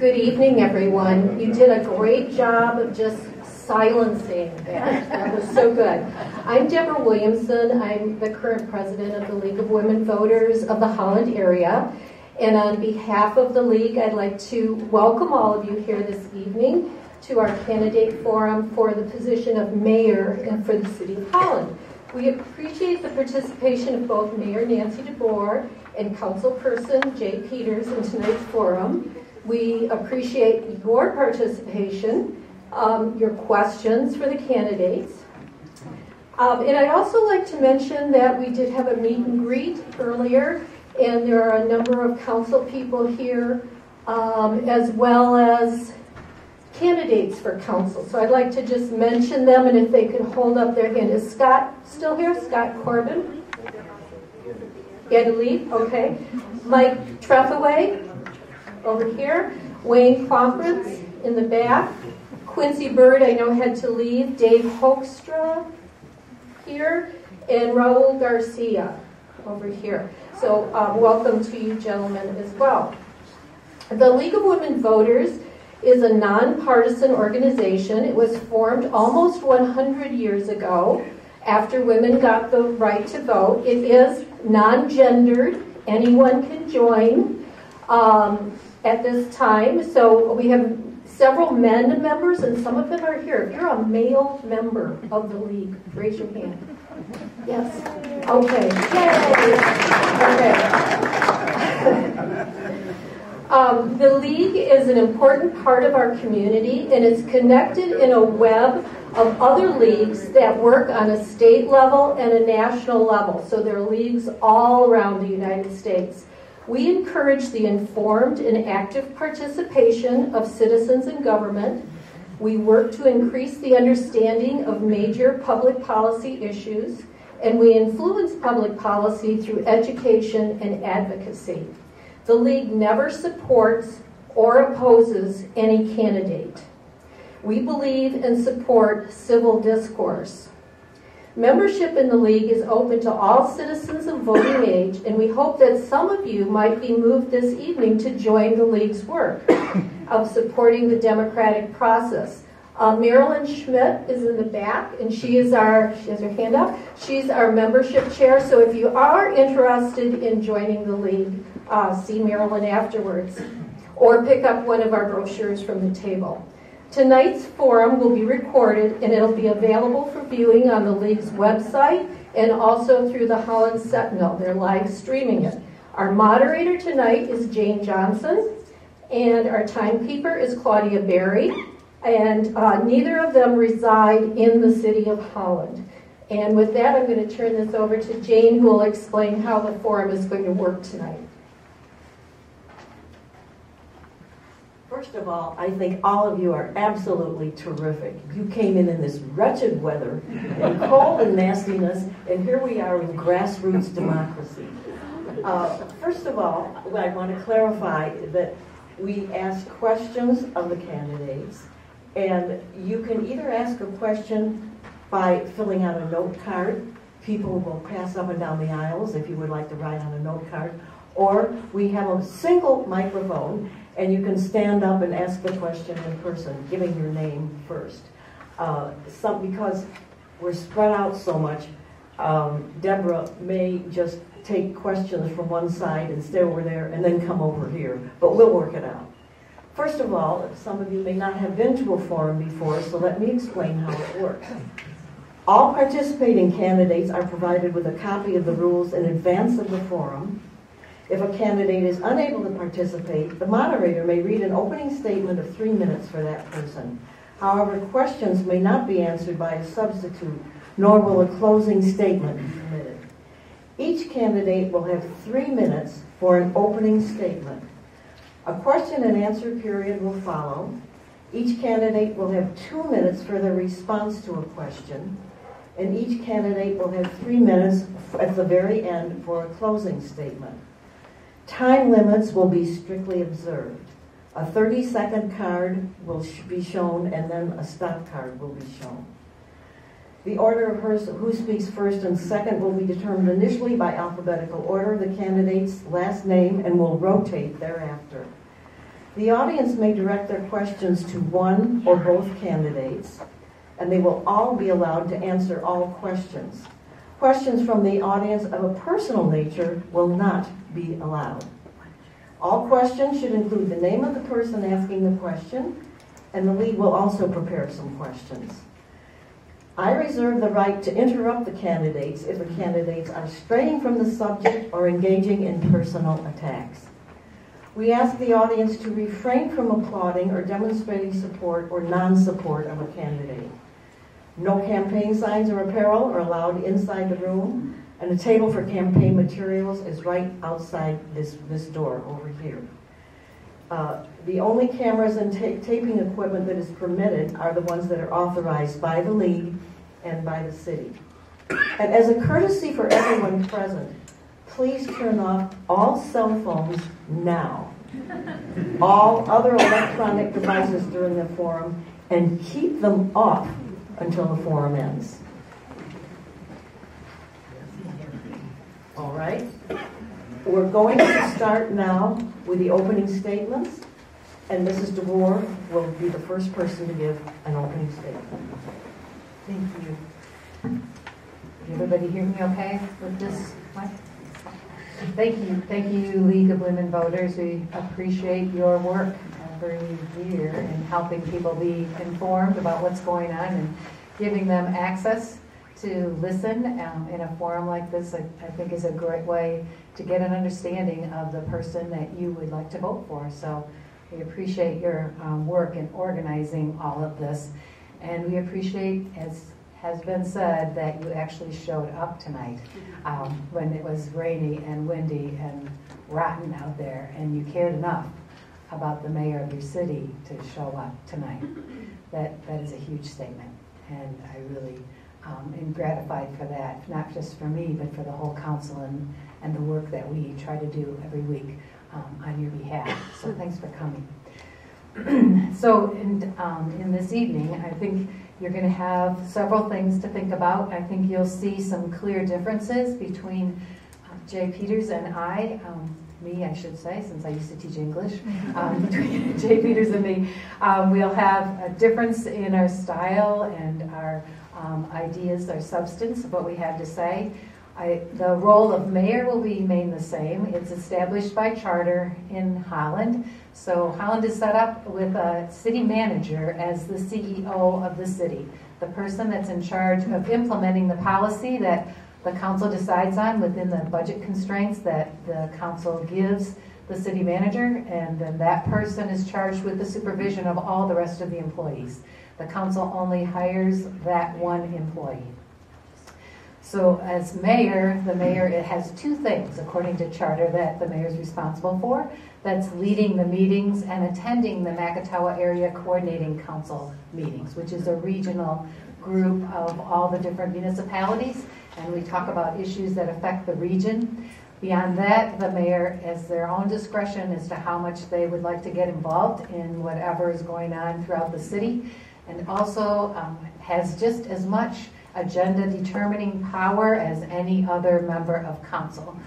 Good evening, everyone. You did a great job of just silencing that. That was so good. I'm DeBoer Williamson. I'm the current president of the League of Women Voters of the Holland area. And on behalf of the League, I'd like to welcome all of you here this evening to our candidate forum for the position of mayor and for the city of Holland. We appreciate the participation of both Mayor Nancy DeBoer and Councilperson Jay Peters in tonight's forum. We appreciate your participation, your questions for the candidates. And I'd also like to mention that we did have a meet and greet earlier, and there are a number of council people here, as well as candidates for council. So I'd like to just mention them, and if they could hold up their hand. Is Scott still here? Scott Corbin? You had to leave? Okay. Mike Trethaway over here. Wayne Conference in the back. Quincy Bird, I know, had to leave. Dave Hoekstra here. And Raul Garcia over here. So welcome to you gentlemen as well. The League of Women Voters is a nonpartisan organization. It was formed almost 100 years ago after women got the right to vote. It is non-gendered. Anyone can join at this time. So we have several men members, and some of them are here. If you're a male member of the League, raise your hand. Yes. Okay. Yay. Okay. The League is an important part of our community, and it's connected in a web of other leagues that work on a state level and a national level. So there are leagues all around the United States. We encourage the informed and active participation of citizens in government. We work to increase the understanding of major public policy issues, and we influence public policy through education and advocacy. The League never supports or opposes any candidate. We believe and support civil discourse. Membership in the League is open to all citizens of voting age, and we hope that some of you might be moved this evening to join the League's work of supporting the democratic process. Marilyn Schmidt is in the back, and she has her hand up. She's our membership chair, so if you are interested in joining the League, see Marilyn afterwards, or pick up one of our brochures from the table. Tonight's forum will be recorded, and it'll be available for viewing on the League's website and also through the Holland Sentinel. They're live streaming it. Our moderator tonight is Jane Johnson, and our timekeeper is Claudia Berry, and neither of them reside in the city of Holland. And with that, I'm going to turn this over to Jane, who will explain how the forum is going to work tonight. First of all, I think all of you are absolutely terrific. You came in this wretched weather and cold and nastiness, and here we are in grassroots democracy. First of all, I want to clarify that we ask questions of the candidates, and you can either ask a question by filling out a note card. People will pass up and down the aisles if you would like to write on a note card, or we have a single microphone, and you can stand up and ask the question in person, giving your name first. Because we're spread out so much, Deborah may just take questions from one side and stay over there and then come over here, but we'll work it out. First of all, some of you may not have been to a forum before, so let me explain how it works. All participating candidates are provided with a copy of the rules in advance of the forum. If a candidate is unable to participate, the moderator may read an opening statement of 3 minutes for that person. However, questions may not be answered by a substitute, nor will a closing statement be permitted. Each candidate will have 3 minutes for an opening statement. A question and answer period will follow. Each candidate will have 2 minutes for their response to a question, and each candidate will have 3 minutes at the very end for a closing statement. Time limits will be strictly observed. A 30-second card will be shown, and then a stop card will be shown. The order of who speaks first and second will be determined initially by alphabetical order of the candidate's last name and will rotate thereafter. The audience may direct their questions to one or both candidates, and they will all be allowed to answer all questions. Questions from the audience of a personal nature will not be allowed. All questions should include the name of the person asking the question, and the league will also prepare some questions. I reserve the right to interrupt the candidates if the candidates are straying from the subject or engaging in personal attacks. We ask the audience to refrain from applauding or demonstrating support or non-support of a candidate. No campaign signs or apparel are allowed inside the room, and a table for campaign materials is right outside this door over here. The only cameras and taping equipment that is permitted are the ones that are authorized by the league and by the city. And as a courtesy for everyone present, please turn off all cell phones now, all other electronic devices during the forum, and keep them off until the forum ends. All right? We're going to start now with the opening statements, and Mrs. DeBoer will be the first person to give an opening statement. Thank you. Can everybody hear me okay with this mic? Thank you, League of Women Voters. We appreciate your work every year in helping people be informed about what's going on and giving them access to listen in a forum like this. I think is a great way to get an understanding of the person that you would like to vote for. So we appreciate your work in organizing all of this. And we appreciate, as has been said, that you actually showed up tonight when it was rainy and windy and rotten out there, and you cared enough about the mayor of your city to show up tonight. That is a huge statement, and I really am gratified for that, not just for me, but for the whole council and the work that we try to do every week on your behalf. So thanks for coming. So in this evening, I think you're going to have several things to think about. I think you'll see some clear differences between Jay Peters and I should say, since I used to teach English, between Jay Peters and me. We'll have a difference in our style and our ideas, our substance of what we have to say. The role of mayor will remain the same. It's established by charter in Holland. So Holland is set up with a city manager as the CEO of the city, the person that's in charge of implementing the policy that the council decides on within the budget constraints that the council gives the city manager, and then that person is charged with the supervision of all the rest of the employees. The council only hires that one employee. So as mayor, the mayor has two things, according to charter, that the mayor is responsible for. That's leading the meetings and attending the Macatawa Area Coordinating Council meetings, which is a regional group of all the different municipalities, and we talk about issues that affect the region. Beyond that, the mayor has their own discretion as to how much they would like to get involved in whatever is going on throughout the city, and also has just as much agenda determining power as any other member of council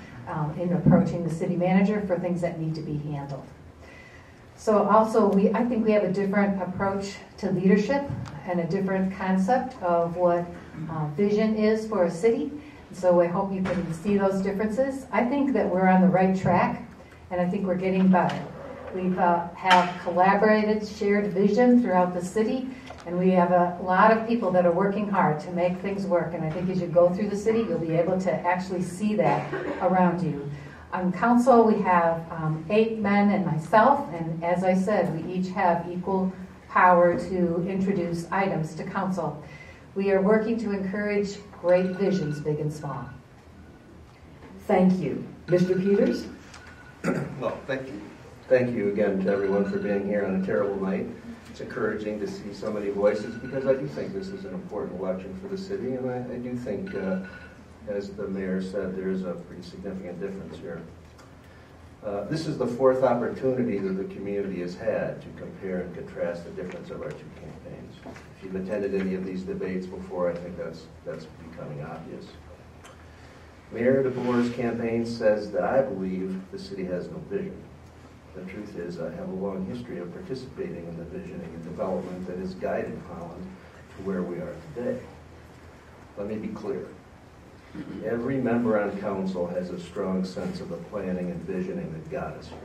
in approaching the city manager for things that need to be handled. So also, I think we have a different approach to leadership and a different concept of what vision is for a city. So I hope you can see those differences. I think that we're on the right track, and I think we're getting better. We have collaborated, shared vision throughout the city, and we have a lot of people that are working hard to make things work. And I think as you go through the city, you'll be able to actually see that around you. On council, we have 8 men and myself, and as I said, we each have equal power to introduce items to council. We are working to encourage great visions, big and small. Thank you. Mr. Peters? Well, thank you. Thank you again to everyone for being here on a terrible night. It's encouraging to see so many voices because I do think this is an important election for the city, and I do think, as the mayor said, there is a pretty significant difference here. This is the 4th opportunity that the community has had to compare and contrast the difference of our two campaigns. If you've attended any of these debates before, I think that's becoming obvious. Mayor DeBoer's campaign says that I believe the city has no vision. The truth is, I have a long history of participating in the visioning and development that has guided Holland to where we are today. Let me be clear. Every member on council has a strong sense of the planning and visioning that got us here.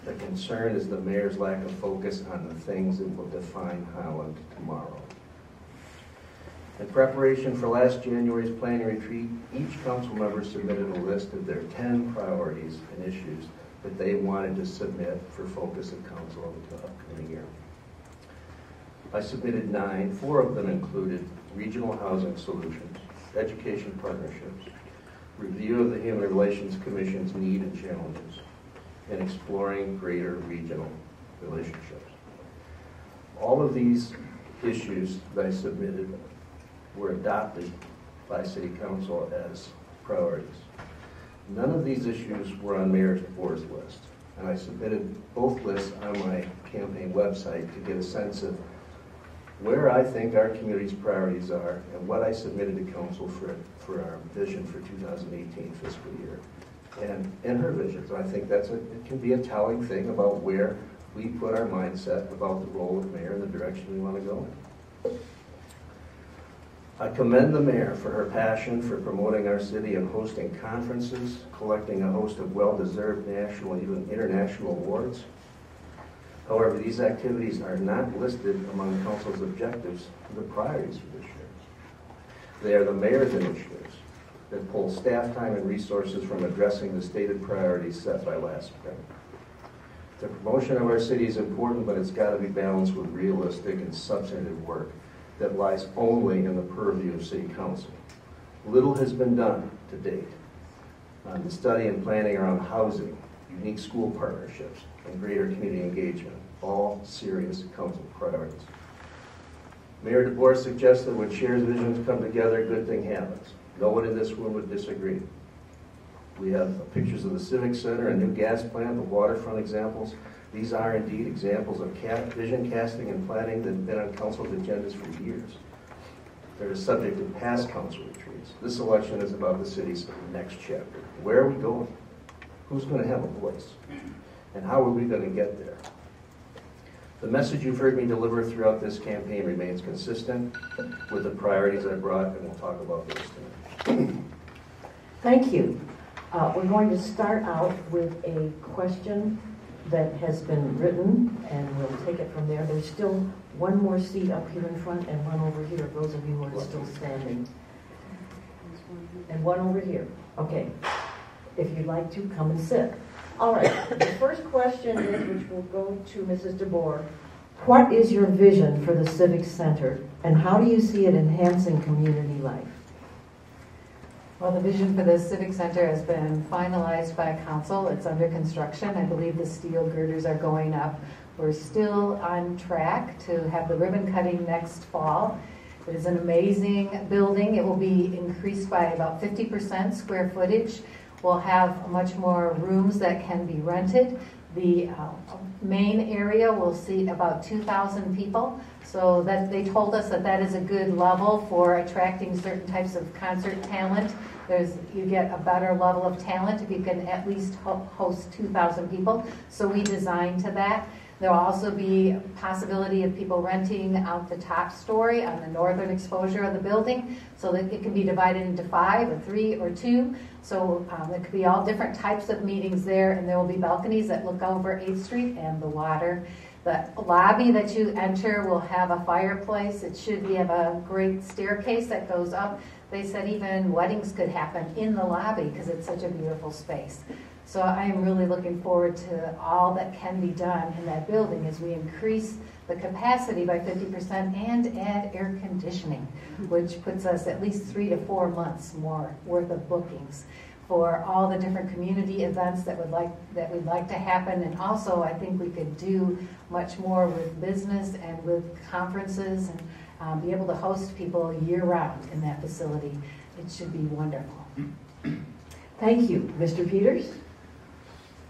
The concern is the mayor's lack of focus on the things that will define Holland tomorrow. In preparation for last January's planning retreat, each council member submitted a list of their 10 priorities and issues that they wanted to submit for focus of council over the upcoming year. I submitted 9. 4 of them included regional housing solutions, education partnerships, review of the Human Relations Commission's need and challenges, and exploring greater regional relationships. All of these issues that I submitted were adopted by City Council as priorities. None of these issues were on Mayor DeBoer's list, and I submitted both lists on my campaign website to get a sense of where I think our community's priorities are and what I submitted to Council for our vision for 2018 fiscal year. And in her vision, so I think it can be a telling thing about where we put our mindset about the role of mayor and the direction we want to go in. I commend the mayor for her passion for promoting our city and hosting conferences, collecting a host of well-deserved national and even international awards. However, these activities are not listed among council's objectives or the priorities for this year. They are the mayor's initiatives that pull staff time and resources from addressing the stated priorities set by last spring. The promotion of our city is important, but it's got to be balanced with realistic and substantive work that lies only in the purview of City Council. Little has been done to date on the study and planning around housing, unique school partnerships, and greater community engagement, all serious council priorities. Mayor DeBoer suggests that when shared visions come together, a good thing happens. No one in this room would disagree. We have pictures of the Civic Center, a new gas plant, the waterfront examples. These are indeed examples of vision casting and planning that have been on council's agendas for years. They're the subject of past council retreats. This election is about the city's next chapter. Where are we going? Who's going to have a voice? And how are we going to get there? The message you've heard me deliver throughout this campaign remains consistent with the priorities I brought, and we'll talk about those tonight. Thank you. We're going to start out with a question that has been written, and we'll take it from there. There's still one more seat up here in front and one over here, those of you who are still standing. And one over here. Okay. If you'd like to, come and sit. All right. The first question is, which will go to Mrs. DeBoer. What is your vision for the Civic Center, and how do you see it enhancing community life? Well, the vision for the Civic Center has been finalized by council. It's under construction. I believe the steel girders are going up. We're still on track to have the ribbon cutting next fall. It is an amazing building. It will be increased by about 50% square footage. We'll have much more rooms that can be rented. The main area will seat about 2,000 people. So that they told us that is a good level for attracting certain types of concert talent. You get a better level of talent if you can at least host 2,000 people. So we designed to that. There will also be a possibility of people renting out the top story on the northern exposure of the building, so that it can be divided into 5 or 3 or 2. So there could be all different types of meetings there, and there will be balconies that look over 8th Street and the water. The lobby that you enter will have a fireplace. It should have a great staircase that goes up. They said even weddings could happen in the lobby because it's such a beautiful space. So I am really looking forward to all that can be done in that building as we increase the capacity by 50% and add air conditioning, which puts us at least 3 to 4 months more worth of bookings for all the different community events that we'd like to happen. And also I think we could do much more with business and with conferences and be able to host people year-round in that facility. It should be wonderful. Thank you. Mr. Peters?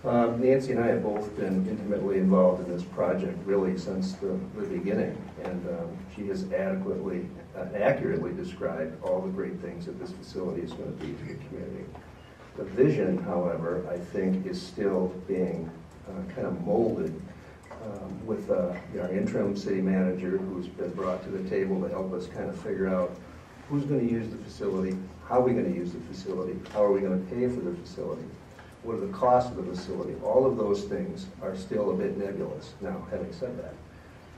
Nancy and I have both been intimately involved in this project really since the beginning, and she has accurately described all the great things that this facility is going to be to the community. The vision, however, I think is still being kind of molded with our interim city manager, who's been brought to the table to help us kind of figure out who's going to use the facility, how are we going to use the facility, how are we going to pay for the facility, what are the costs of the facility. All of those things are still a bit nebulous. Now, having said that,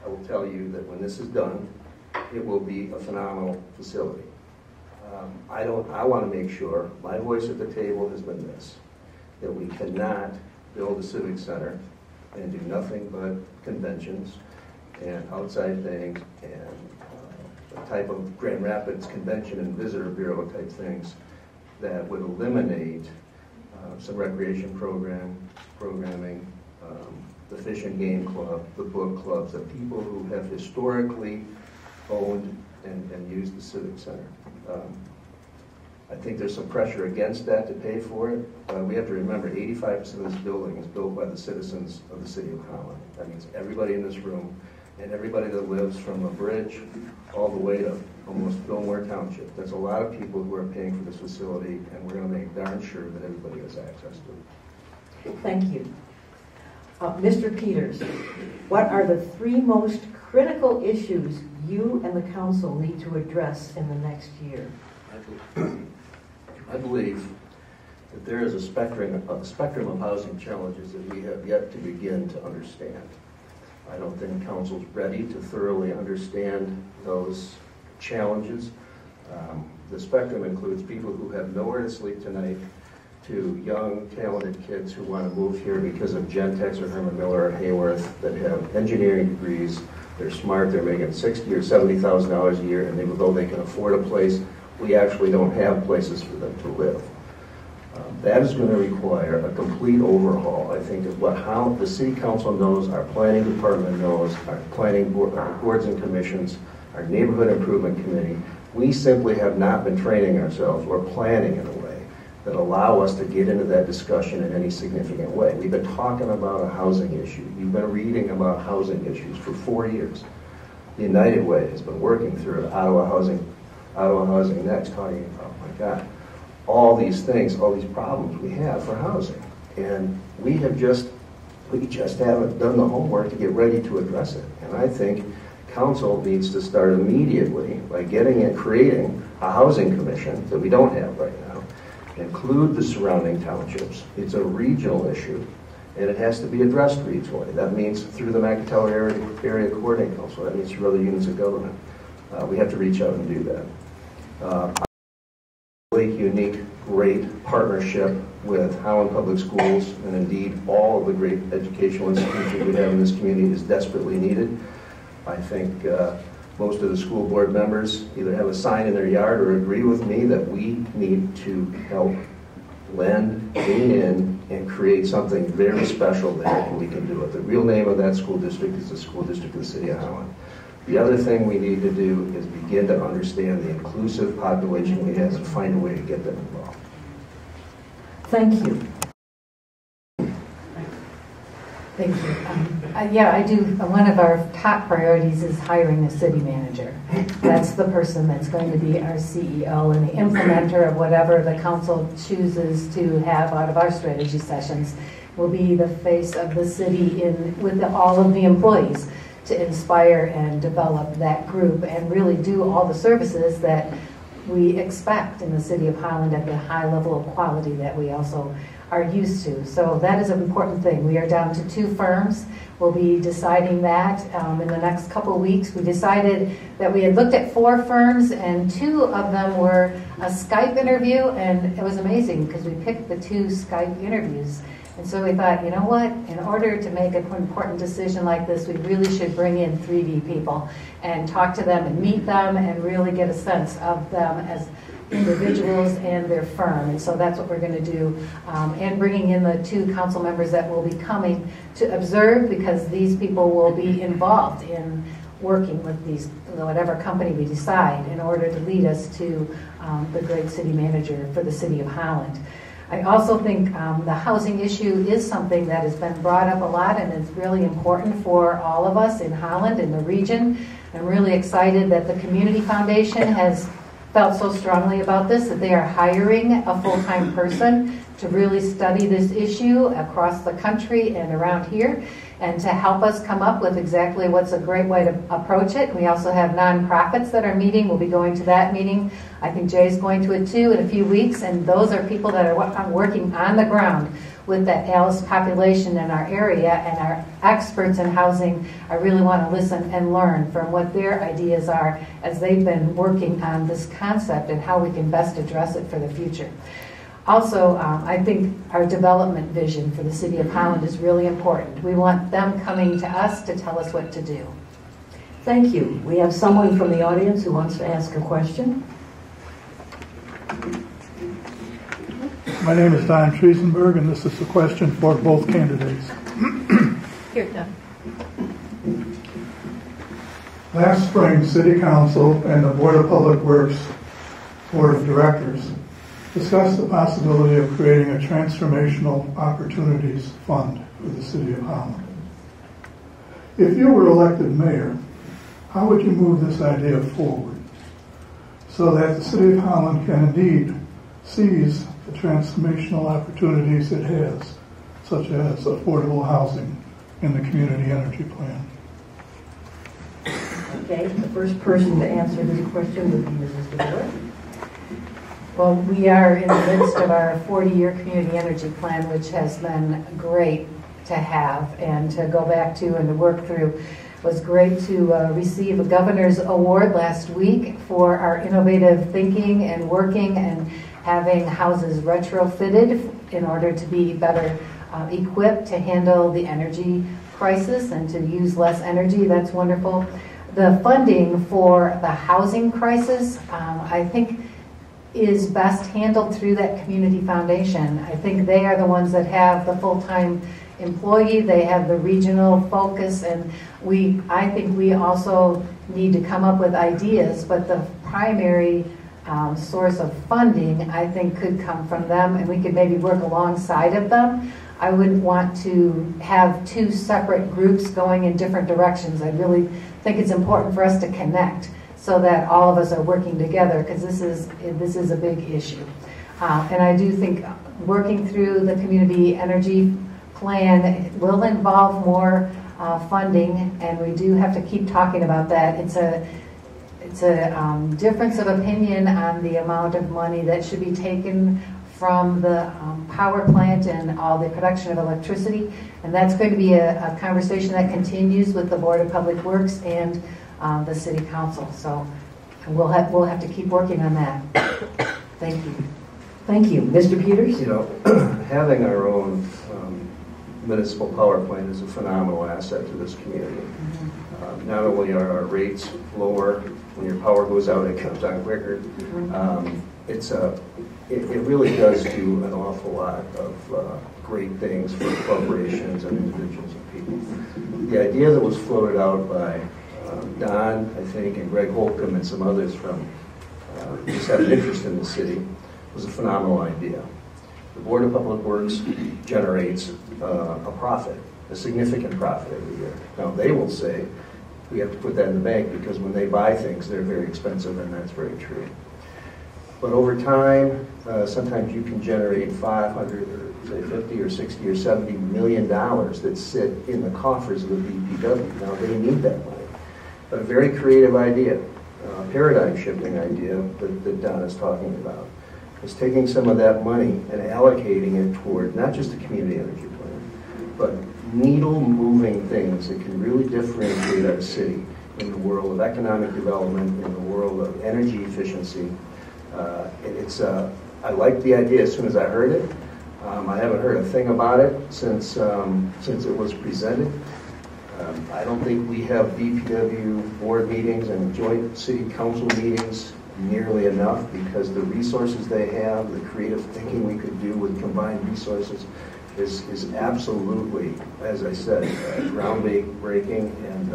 I will tell you that when this is done, it will be a phenomenal facility. I want to make sure, my voice at the table has been this, that we cannot build a civic center and do nothing but conventions and outside things and the type of Grand Rapids Convention and Visitor Bureau type things that would eliminate some recreation programming, the Fish and Game Club, the book clubs, the people who have historically owned and used the Civic Center. I think there's some pressure against that to pay for it. We have to remember 85% of this building is built by the citizens of the city of Holland. That means everybody in this room and everybody that lives from the bridge all the way to almost Fillmore Township. That's a lot of people who are paying for this facility, and we're going to make darn sure that everybody has access to it. Thank you. Mr. Peters, what are the 3 most critical issues you and the council need to address in the next year? I believe that there is a spectrum of housing challenges that we have yet to begin to understand. I don't think council's ready to thoroughly understand those challenges. The spectrum includes people who have nowhere to sleep tonight, to young, talented kids who want to move here because of Gentex or Herman Miller or Hayworth that have engineering degrees. They're smart, they're making $60,000 or $70,000 a year, and though they can afford a place, we actually don't have places for them to live. That is going to require a complete overhaul, I think, of how the city council knows, our planning department knows, our planning board, our boards and commissions, our neighborhood improvement committee. We simply have not been training ourselves or planning in a way that allow us to get into that discussion in any significant way. We've been talking about a housing issue. You've been reading about housing issues for 4 years. The United Way has been working through Ottawa Housing Next, talking about, oh my God, all these things, all these problems we have for housing. And we just haven't done the homework to get ready to address it. And I think council needs to start immediately by creating a housing commission that we don't have right now, include the surrounding townships. It's a regional issue, and it has to be addressed regionally. That means through the McIntyre Area Coordinating Council. That means through other units of government. We have to reach out and do that. Really unique, great partnership with Holland Public Schools, and indeed all of the great educational institutions we have in this community is desperately needed. I think most of the school board members either have a sign in their yard or agree with me that we need to help lean in and create something very special there, and we can do it. The real name of that school district is the School District of the City of Holland. The other thing we need to do is begin to understand the inclusive population we have and find a way to get them involved. Thank you. Thank you. Yeah, I do. One of our top priorities is hiring a city manager. That's the person that's going to be our CEO and the implementer of whatever the council chooses to have out of our strategy sessions. Will be the face of the city with all of the employees to inspire and develop that group and really do all the services that we expect in the city of Holland at the high level of quality that we also are used to. So that is an important thing. We are down to 2 firms. We'll be deciding that in the next couple of weeks. We decided that we had looked at 4 firms, and 2 of them were a Skype interview, and it was amazing because we picked the 2 Skype interviews. And so we thought, you know what, in order to make an important decision like this, we really should bring in 3D people and talk to them and meet them and really get a sense of them as individuals and their firm. And so that's what we're going to do. And bringing in the 2 council members that will be coming to observe, because these people will be involved in working with these, whatever company we decide, in order to lead us to the great city manager for the city of Holland. I also think the housing issue is something that has been brought up a lot, and it's really important for all of us in Holland, in the region. I'm really excited that the Community Foundation has felt so strongly about this that they are hiring a full-time person to really study this issue across the country and around here, and to help us come up with exactly what's a great way to approach it. We also have nonprofits that are meeting. We'll be going to that meeting. I think Jay's going to it too in a few weeks, and those are people that are working on the ground with the ALICE population in our area, and our experts in housing. I really want to listen and learn from what their ideas are as they've been working on this concept and how we can best address it for the future. Also, I think our development vision for the City of Holland is really important. We want them coming to us to tell us what to do. Thank you. We have someone from the audience who wants to ask a question. My name is Don Triesenberg, and this is a question for both candidates. Here, Don. Last spring, City Council and the Board of Public Works Board of Directors discussed the possibility of creating a transformational opportunities fund for the City of Holland. If you were elected mayor, how would you move this idea forward so that the City of Holland can indeed seize the transformational opportunities it has, such as affordable housing and the community energy plan? Okay, the first person to answer this question would be Mrs. DeBoer. Well, we are in the midst of our 40-year community energy plan, which has been great to have and to go back to and to work through. It was great to receive a governor's award last week for our innovative thinking and working and having houses retrofitted in order to be better equipped to handle the energy crisis and to use less energy. That's wonderful. The funding for the housing crisis, I think, is best handled through that community foundation. I think they are the ones that have the full-time employee, they have the regional focus, and I think we also need to come up with ideas, but the primary source of funding, I think, could come from them, and we could maybe work alongside of them. I wouldn't want to have two separate groups going in different directions. I really think it's important for us to connect so that all of us are working together, because this is a big issue. And I do think working through the community energy plan will involve more funding, and we do have to keep talking about that. It's a difference of opinion on the amount of money that should be taken from the power plant and all the production of electricity, and that's going to be a conversation that continues with the Board of Public Works and the City Council. So we'll have to keep working on that. Thank you. Thank you. Mr. Peters? You know, having our own municipal power plant is a phenomenal asset to this community. Mm-hmm. Not only are our rates lower, when your power goes out, it comes on quicker. Mm-hmm. It really does do an awful lot of great things for corporations and individuals and people. The idea that was floated out by Don, I think, and Greg Holcomb and some others from just have an interest in the city was a phenomenal idea. The Board of Public Works generates a profit, a significant profit every year. Now, they will say we have to put that in the bank because when they buy things, they're very expensive, and that's very true. But over time, sometimes you can generate 500 or say 50 or 60 or 70 million dollars that sit in the coffers of the BPW. Now, they need that money. But a very creative idea, paradigm shifting idea that Don is talking about, is taking some of that money and allocating it toward not just the community energy plan, but needle-moving things that can really differentiate our city in the world of economic development, in the world of energy efficiency. I liked the idea as soon as I heard it. I haven't heard a thing about it since it was presented. I don't think we have BPW board meetings and joint city council meetings nearly enough, because the resources they have, the creative thinking we could do with combined resources is absolutely, as I said, groundbreaking and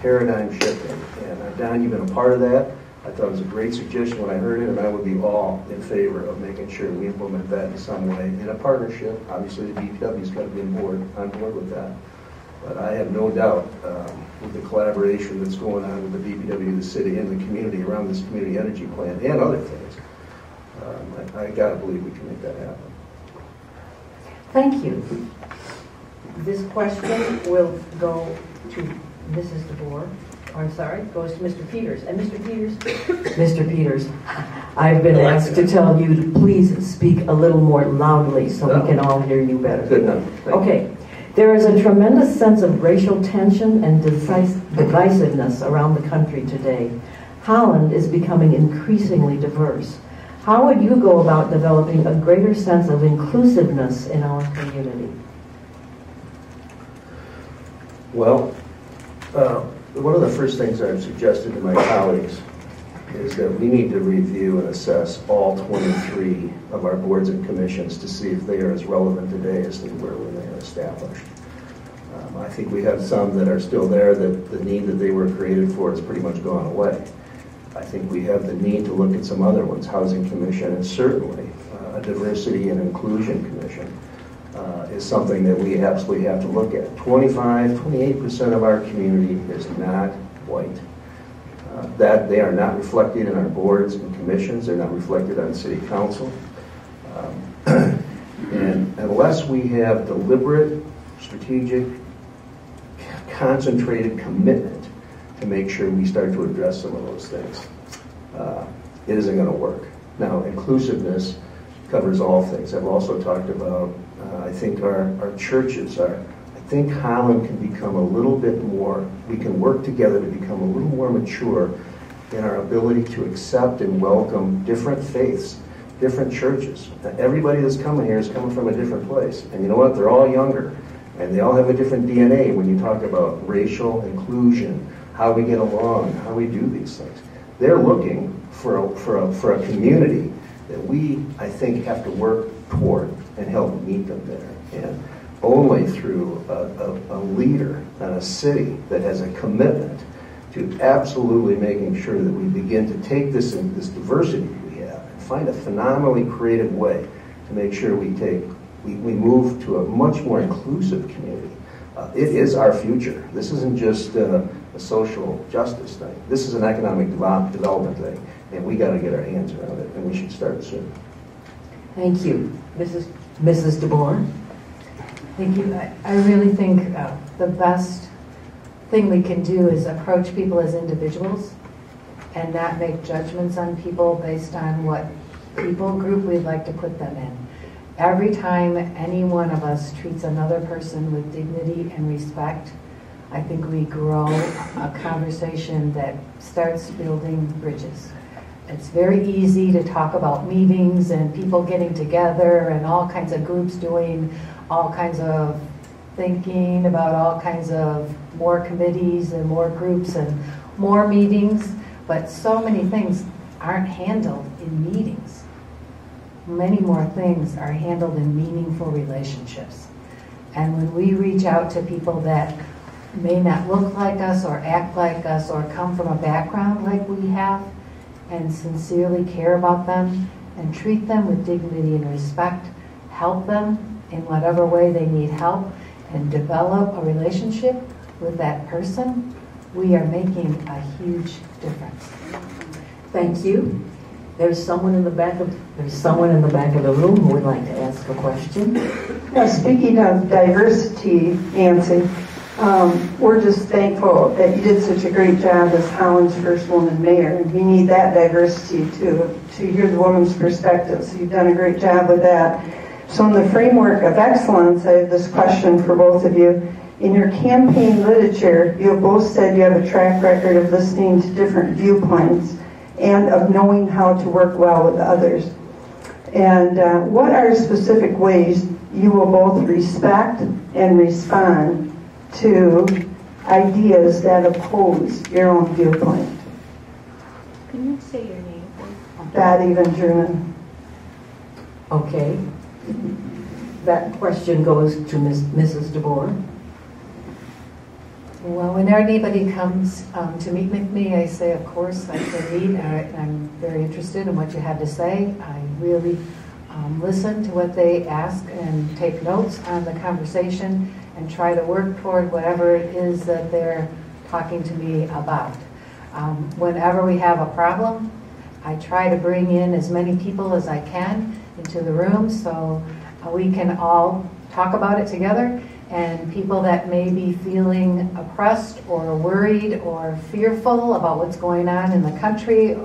paradigm shifting. And Don, you've been a part of that. I thought it was a great suggestion when I heard it, and I would be all in favor of making sure we implement that in some way in a partnership. Obviously, the BPW's got to be on board with that. But I have no doubt with the collaboration that's going on with the DPW, the city, and the community around this community energy plan and other things, I got to believe we can make that happen. Thank you. This question will go to Mrs. DeBoer. I'm sorry, goes to Mr. Peters. And Mr. Peters, Mr. Peters, I've been asked to tell you to please speak a little more loudly so we can all hear you better. Good enough. Okay. There is a tremendous sense of racial tension and divisiveness around the country today. Holland is becoming increasingly diverse. How would you go about developing a greater sense of inclusiveness in our community? Well, one of the first things I've suggested to my colleagues is that we need to review and assess all 23 of our boards and commissions to see if they are as relevant today as they were when they were established. I think we have some that are still there, that the need that they were created for has pretty much gone away. I think we have the need to look at some other ones, Housing Commission, and certainly a Diversity and Inclusion Commission is something that we absolutely have to look at. 28% of our community is not white. That they are not reflected in our boards and commissions. They're not reflected on city council. And unless we have deliberate, strategic, concentrated commitment to make sure we start to address some of those things, it isn't going to work. Now, inclusiveness covers all things. I've also talked about, I think our churches are, I think Holland can become a little bit more, we can work together to become a little more mature in our ability to accept and welcome different faiths, different churches. Everybody that's coming here is coming from a different place. And you know what? They're all younger. And they all have a different DNA when you talk about racial inclusion, how we get along, how we do these things. They're looking for a community that we, I think, have to work toward and help meet them there. And only through a leader and a city that has a commitment to absolutely making sure that we begin to take this diversity we have and find a phenomenally creative way to make sure we move to a much more inclusive community. It is our future. This isn't just a social justice thing. This is an economic development thing, and we got to get our hands around it, and we should start soon. Thank you. Mrs. DeBoer? Thank you. I really think the best thing we can do is approach people as individuals and not make judgments on people based on what people group we'd like to put them in. Every time any one of us treats another person with dignity and respect, I think we grow a conversation that starts building bridges. It's very easy to talk about meetings and people getting together and all kinds of groups doing all kinds of thinking about all kinds of more committees and more groups and more meetings, but so many things aren't handled in meetings. Many more things are handled in meaningful relationships. And when we reach out to people that may not look like us or act like us or come from a background like we have, and sincerely care about them and treat them with dignity and respect, help them in whatever way they need help, and develop a relationship with that person, we are making a huge difference. Thank you. There's someone in the back of the room who would like to ask a question. Speaking of diversity, Nancy, we're just thankful that you did such a great job as Holland's first woman mayor. And we need that diversity to hear the woman's perspective. So you've done a great job with that. So in the framework of excellence, I have this question for both of you. In your campaign literature, you have both said you have a track record of listening to different viewpoints and of knowing how to work well with others. And what are specific ways you will both respect and respond to ideas that oppose your own viewpoint? Can you say your name, please? Betty Van German. Okay. That question goes to Mrs. DeBoer. Well, whenever anybody comes to meet with me, I say, of course, I can meet. I'm very interested in what you had to say. I really listen to what they ask and take notes on the conversation and try to work toward whatever it is that they're talking to me about. Whenever we have a problem, I try to bring in as many people as I can into the room so we can all talk about it together, and people that may be feeling oppressed or worried or fearful about what's going on in the country,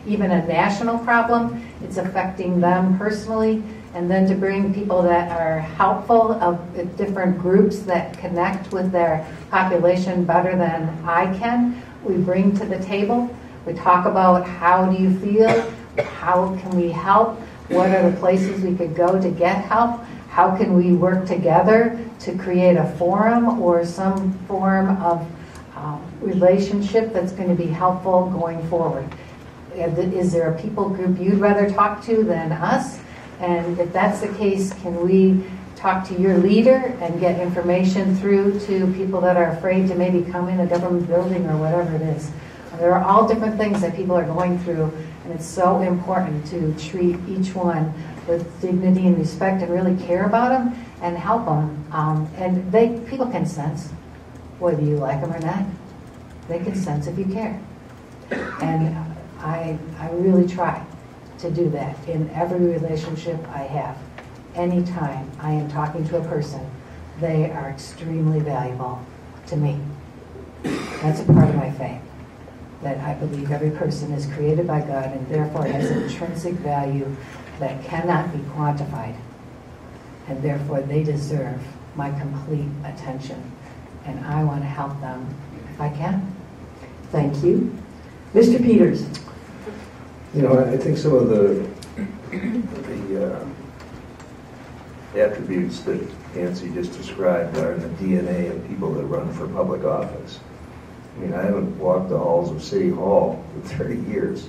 even a national problem, it's affecting them personally, and then to bring people that are helpful of different groups that connect with their population better than I can, we bring to the table. We talk about how do you feel, how can we help, what are the places we could go to get help, how can we work together to create a forum or some form of relationship that's going to be helpful going forward. Is there a people group you'd rather talk to than us? And if that's the case, can we talk to your leader and get information through to people that are afraid to maybe come in a government building or whatever it is? There are all different things that people are going through, and it's so important to treat each one with dignity and respect and really care about them and help them. And people can sense whether you like them or not. They can sense if you care. And I really try to do that in every relationship I have. Anytime I am talking to a person, they are extremely valuable to me. That's a part of my faith, that I believe every person is created by God and therefore has intrinsic value that cannot be quantified. And therefore they deserve my complete attention. And I want to help them if I can. Thank you. Mr. Peters. You know, I think some of the attributes that Nancy just described are in the DNA of people that run for public office. I mean, I haven't walked the halls of City Hall for 30 years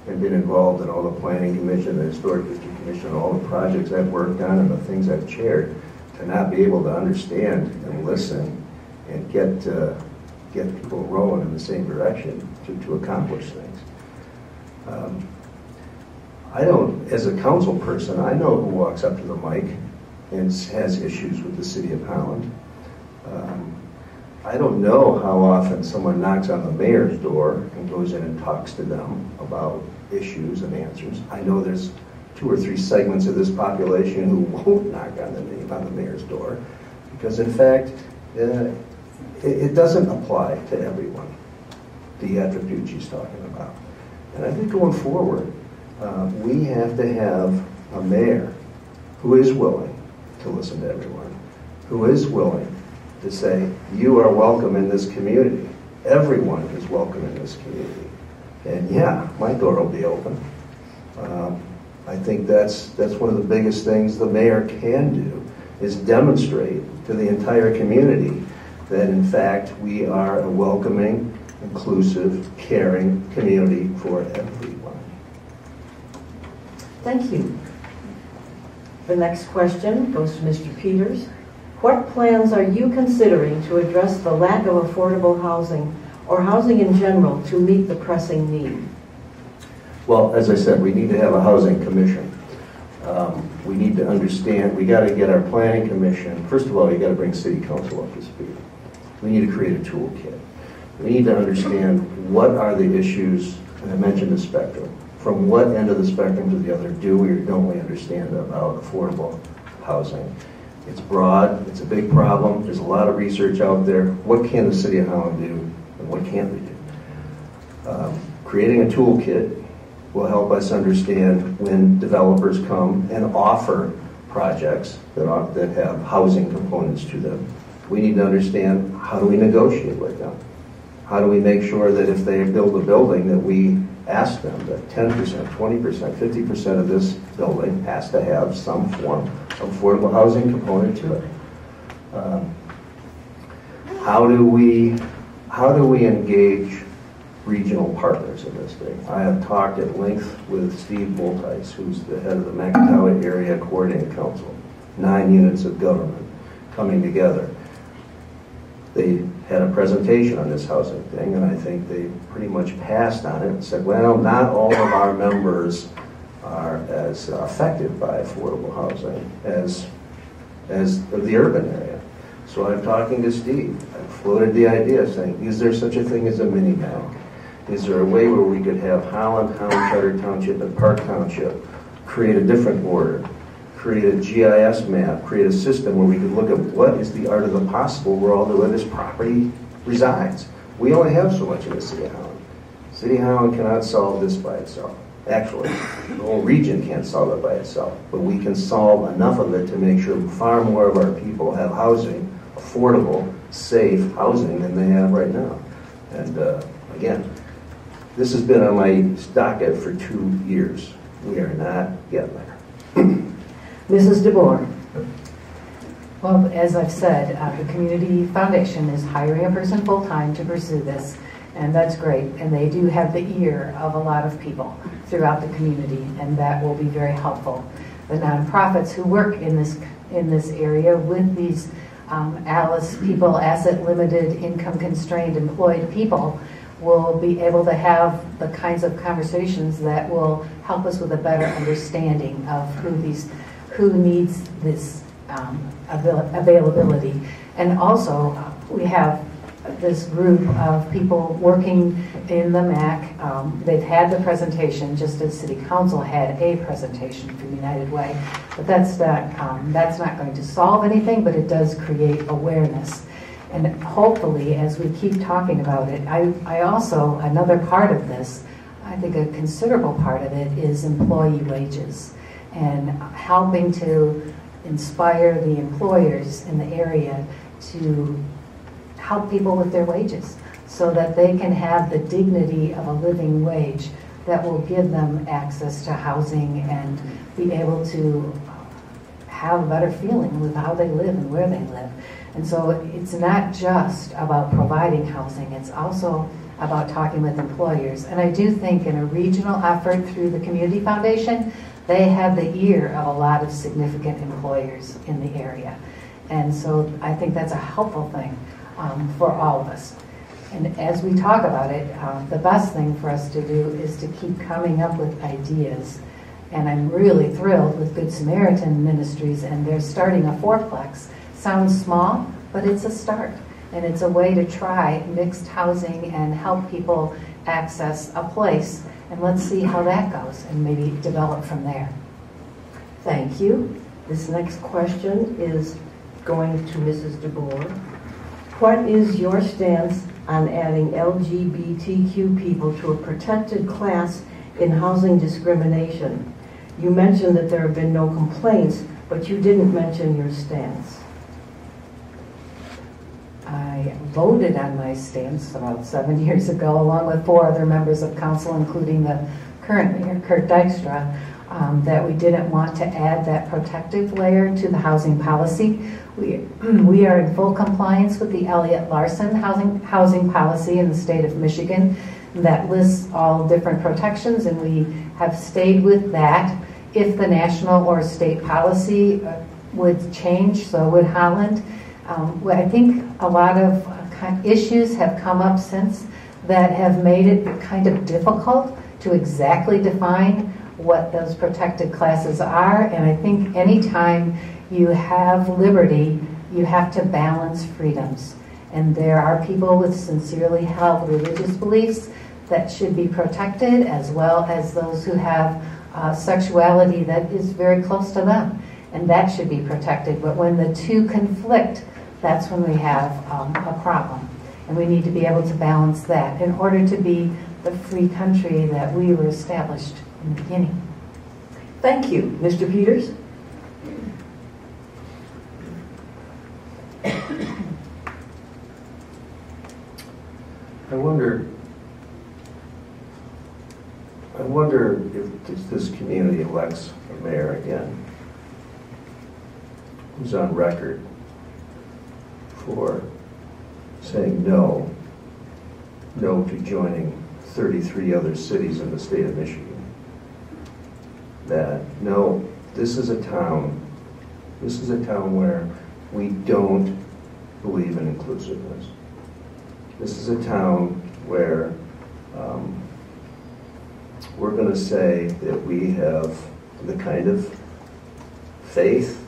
and been involved in all the Planning Commission, the Historic District Commission, all the projects I've worked on and the things I've chaired, to not be able to understand and listen and get people rowing in the same direction to accomplish things. I don't, as a council person, I know who walks up to the mic and has issues with the city of Holland. I don't know how often someone knocks on the mayor's door and goes in and talks to them about issues and answers. I know there's 2 or 3 segments of this population who won't knock on the mayor's door because, in fact, it doesn't apply to everyone, the attributes she's talking about. And I think going forward, we have to have a mayor who is willing to listen to everyone, who is willing to say, you are welcome in this community. Everyone is welcome in this community. And yeah, my door will be open. I think that's one of the biggest things the mayor can do, is demonstrate to the entire community that in fact we are a welcoming, inclusive, caring community for everyone. Thank you. The next question goes to Mr. Peters. What plans are you considering to address the lack of affordable housing or housing in general to meet the pressing need? Well, as I said, we need to have a housing commission. We need to understand, we got to get our planning commission, first of all, you got to bring city council up to speed. We need to create a toolkit. We need to understand what are the issues, and I mentioned the spectrum. From what end of the spectrum to the other do we or don't we understand about affordable housing? It's broad, it's a big problem, there's a lot of research out there. What can the city of Holland do and what can't we do? Creating a toolkit will help us understand when developers come and offer projects that have housing components to them. We need to understand, how do we negotiate with them? How do we make sure that if they build a building that we ask them that 10%, 20%, 50% of this building has to have some form of affordable housing component to it. How do we engage regional partners in this thing? I have talked at length with Steve Boltice, who's the head of the Macatawa Area Coordinating Council. 9 units of government coming together. They had a presentation on this housing thing, and I think they pretty much passed on it and said, well, not all of our members are as affected by affordable housing as the urban area. So I'm talking to Steve. I floated the idea saying, is there such a thing as a mini-map? Is there a way where we could have Holland, Charter Township, and Park Township create a different order, create a GIS map, create a system where we could look at what is the art of the possible where this property resides? We only have so much in the city of Holland. City of Holland cannot solve this by itself. Actually, the whole region can't solve it by itself, but we can solve enough of it to make sure far more of our people have housing, affordable, safe housing than they have right now. And again, this has been on my docket for 2 years. We are not getting there. Mrs. DeBoer. Well, as I've said, the Community Foundation is hiring a person full-time to pursue this, and that's great. And they do have the ear of a lot of people throughout the community, and that will be very helpful. The nonprofits who work in this area with these ALICE people, asset limited, income constrained, employed people, will be able to have the kinds of conversations that will help us with a better understanding of who needs this availability. And also, we have this group of people working in the MAC. They've had the presentation, just as City Council had a presentation from United Way. But that's not going to solve anything, but it does create awareness. And hopefully, as we keep talking about it, I also, another part of this, I think a considerable part of it is employee wages and helping to inspire the employers in the area to help people with their wages so that they can have the dignity of a living wage that will give them access to housing and be able to have a better feeling with how they live and where they live. And so it's not just about providing housing, it's also about talking with employers. And I do think in a regional effort through the Community Foundation, they have the ear of a lot of significant employers in the area. And so I think that's a helpful thing for all of us. And as we talk about it, the best thing for us to do is to keep coming up with ideas. And I'm really thrilled with Good Samaritan Ministries, and they're starting a fourplex. Sounds small, but it's a start. And it's a way to try mixed housing and help people access a place. And let's see how that goes and maybe develop from there. Thank you. This next question is going to Mrs. DeBoer. What is your stance on adding LGBTQ people to a protected class in housing discrimination? You mentioned that there have been no complaints, but you didn't mention your stance. I voted on my stance about 7 years ago, along with 4 other members of council, including the current mayor, Kurt Dykstra, that we didn't want to add that protective layer to the housing policy. We are in full compliance with the Elliott-Larsen housing policy in the state of Michigan that lists all different protections, and we have stayed with that. If the national or state policy would change, so would Holland. I think a lot of issues have come up since that have made it kind of difficult to exactly define what those protected classes are. And I think anytime you have liberty, you have to balance freedoms. And there are people with sincerely held religious beliefs that should be protected, as well as those who have sexuality that is very close to them. And that should be protected. But when the two conflict, that's when we have a problem. And we need to be able to balance that in order to be the free country that we were established in the beginning. Thank you. Mr. Peters? I wonder if this community elects a mayor again who's on record for saying no to joining 33 other cities in the state of Michigan. That no, this is a town where we don't believe in inclusiveness. This is a town where we're going to say that we have the kind of faith,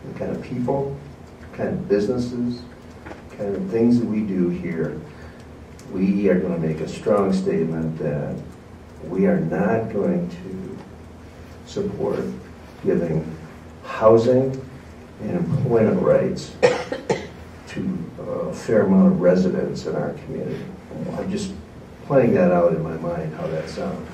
the kind of people, the kind of businesses, kind of things that we do here, we are going to make a strong statement that we are not going to support giving housing and employment rights to a fair amount of residents in our community. I'm just playing that out in my mind, how that sounds.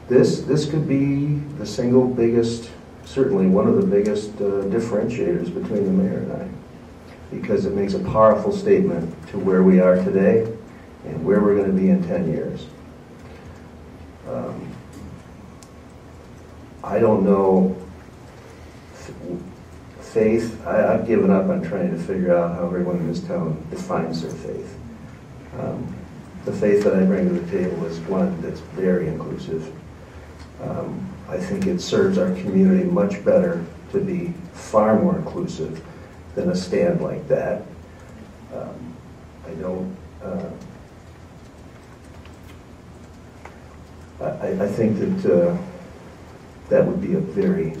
This could be the single biggest, certainly one of the biggest differentiators between the mayor and I, because it makes a powerful statement to where we are today and where we're going to be in 10 years. I don't know faith. I've given up on trying to figure out how everyone in this town defines their faith. The faith that I bring to the table is one that's very inclusive. I think it serves our community much better to be far more inclusive than a stand like that. I think that that would be a very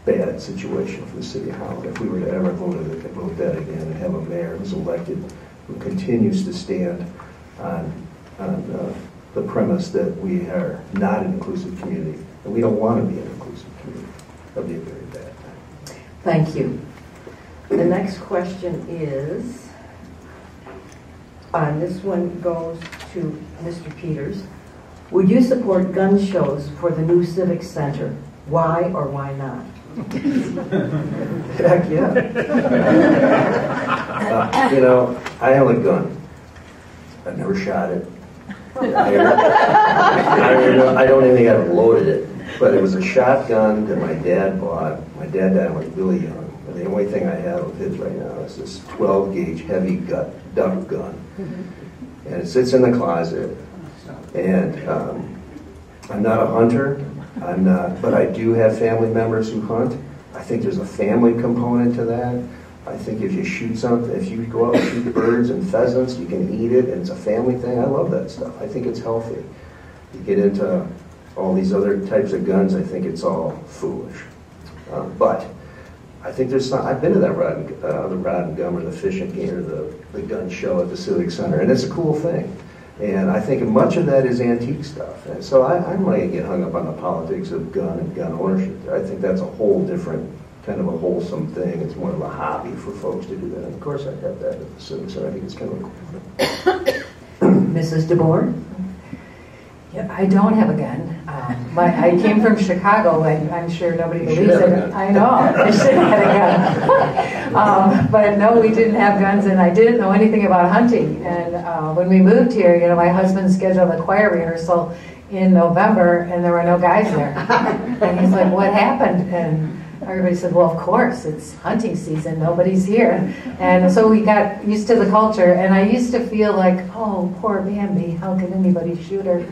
bad situation for the city of Holland if we were to ever vote that again and have a mayor who's elected who continues to stand on the premise that we are not an inclusive community and we don't want to be an inclusive community. That would be a very bad thing. Thank you. The next question is, this one goes to Mr. Peters. Would you support gun shows for the new Civic Center? Why or why not? Heck yeah. I own a gun. I've never shot it. I don't even think I've loaded it. But it was a shotgun that my dad bought. My dad died when I was really young. And the only thing I have of his right now is this 12-gauge heavy duck gun. And it sits in the closet. And I'm not a hunter. But I do have family members who hunt. I think there's a family component to that. I think if you shoot something, if you go out and shoot birds and pheasants, you can eat it, and it's a family thing. I love that stuff. I think it's healthy. You get into all these other types of guns, I think it's all foolish. But I think there's some, I've been to that the rod and gum or the fishing game or the gun show at the Civic Center, and it's a cool thing. And I think much of that is antique stuff. And so I might get hung up on the politics of gun and gun ownership. I think that's a whole different, kind of a wholesome thing. It's more of a hobby for folks to do that. And of course I have that at the Civic Center. I think it's kind of a cool thing. Mrs. DeBoer? Yeah, I don't have a gun. I came from Chicago, and I'm sure nobody believes it. I know, I should have had a gun. But no, we didn't have guns, and I didn't know anything about hunting. And when we moved here, my husband scheduled a choir rehearsal in November, and there were no guys there. And he's like, "What happened?" And everybody said, "Well, of course, it's hunting season. Nobody's here." And so we got used to the culture, and I used to feel like, "Oh, poor Bambi, how could anybody shoot her?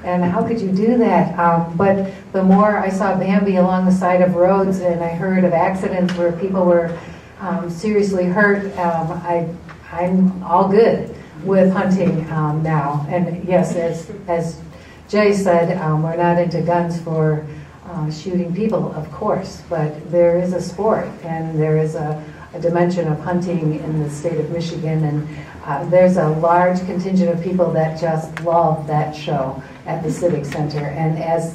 And how could you do that?" But the more I saw Bambi along the side of roads, and I heard of accidents where people were seriously hurt, I'm all good with hunting now. And yes, as Jay said, we're not into guns for shooting people, of course, but there is a sport and there is a dimension of hunting in the state of Michigan, and there's a large contingent of people that just love that show at the Civic Center. And as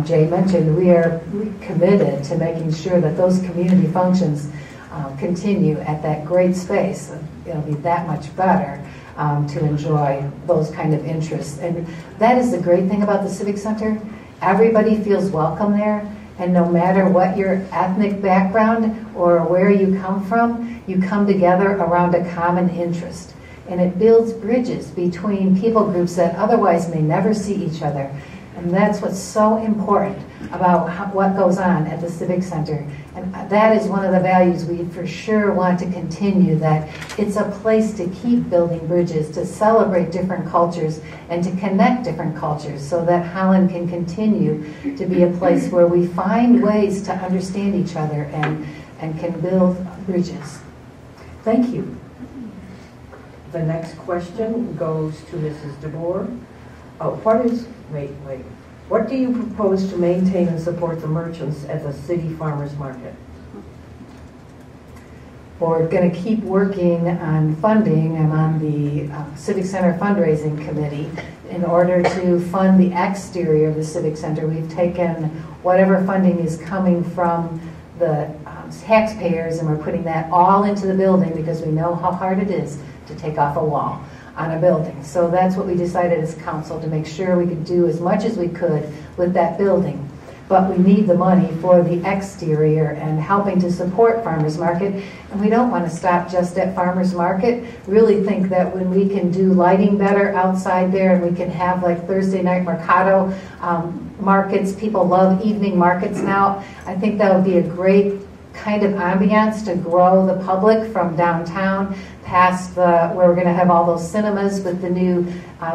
Jay mentioned, we are committed to making sure that those community functions continue at that great space. It'll be that much better to enjoy those kind of interests. And that is the great thing about the Civic Center. Everybody feels welcome there, and no matter what your ethnic background or where you come together around a common interest. And it builds bridges between people groups that otherwise may never see each other. And that's what's so important about what goes on at the Civic Center. And that is one of the values we for sure want to continue, that it's a place to keep building bridges, to celebrate different cultures, and to connect different cultures so that Holland can continue to be a place where we find ways to understand each other and can build bridges. Thank you. The next question goes to Mrs. DeBoer. What do you propose to maintain and support the merchants at the city farmers market? We're going to keep working on funding. I'm on the Civic Center fundraising committee in order to fund the exterior of the Civic Center. We've taken whatever funding is coming from the taxpayers and we're putting that all into the building because we know how hard it is to take off a wall on a building. So that's what we decided as council, to make sure we could do as much as we could with that building. But we need the money for the exterior and helping to support Farmers Market. And we don't want to stop just at Farmers Market. Really think that when we can do lighting better outside there and we can have like Thursday night Mercado markets, people love evening markets now. I think that would be a great kind of ambiance to grow the public from downtown past where we're going to have all those cinemas with the new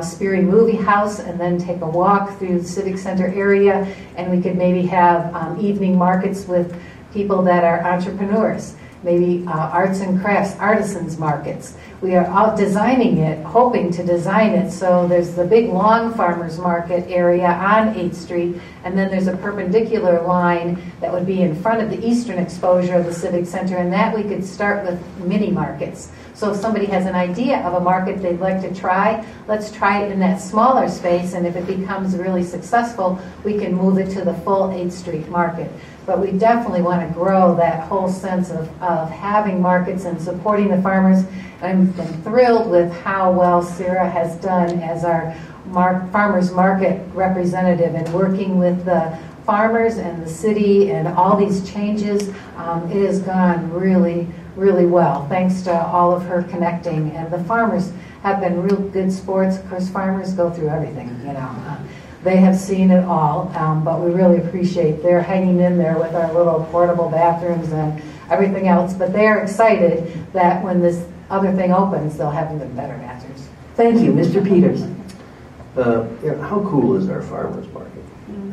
Sperry Movie House, and then take a walk through the Civic Center area, and we could maybe have evening markets with people that are entrepreneurs, maybe arts and crafts, artisans markets. We are out designing it, hoping to design it so there's the big long farmers market area on 8th Street, and then there's a perpendicular line that would be in front of the eastern exposure of the Civic Center, and that we could start with mini markets. So if somebody has an idea of a market they'd like to try, let's try it in that smaller space, and if it becomes really successful, we can move it to the full 8th Street market. But we definitely want to grow that whole sense of having markets and supporting the farmers. I've been thrilled with how well Sarah has done as our farmers market representative and working with the farmers and the city and all these changes. It has gone really, really well, thanks to all of her connecting. And the farmers have been real good sports. Of course, farmers go through everything, you know. They have seen it all, but we really appreciate their hanging in there with our little portable bathrooms and everything else. But they're excited that when this other thing opens, they'll have even better bathrooms. Thank you, Mr. Peters. How cool is our farmers market?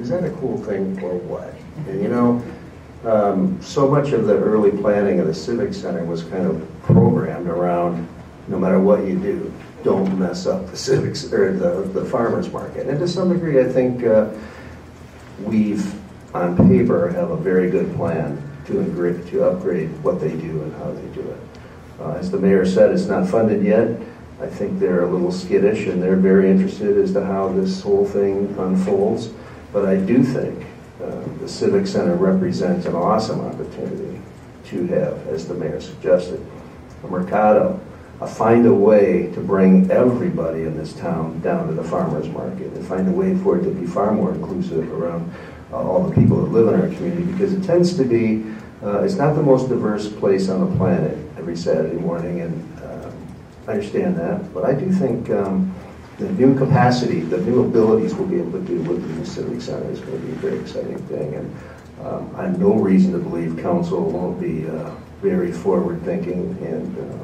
Is that a cool thing or what? And you know, so much of the early planning of the Civic Center was kind of programmed around, no matter what you do, don't mess up the civics or the farmers market. And to some degree, I think we've, on paper, have a very good plan to upgrade what they do and how they do it. As the mayor said, it's not funded yet. I think they're a little skittish and they're very interested as to how this whole thing unfolds. But I do think the Civic Center represents an awesome opportunity to have, as the mayor suggested, a mercado, find a way to bring everybody in this town down to the farmers market and find a way for it to be far more inclusive around all the people that live in our community, because it tends to be, it's not the most diverse place on the planet every Saturday morning, and I understand that, but I do think the new capacity, the new abilities we'll be able to do with the new Civic Center is going to be a very exciting thing, and I have no reason to believe council won't be very forward-thinking and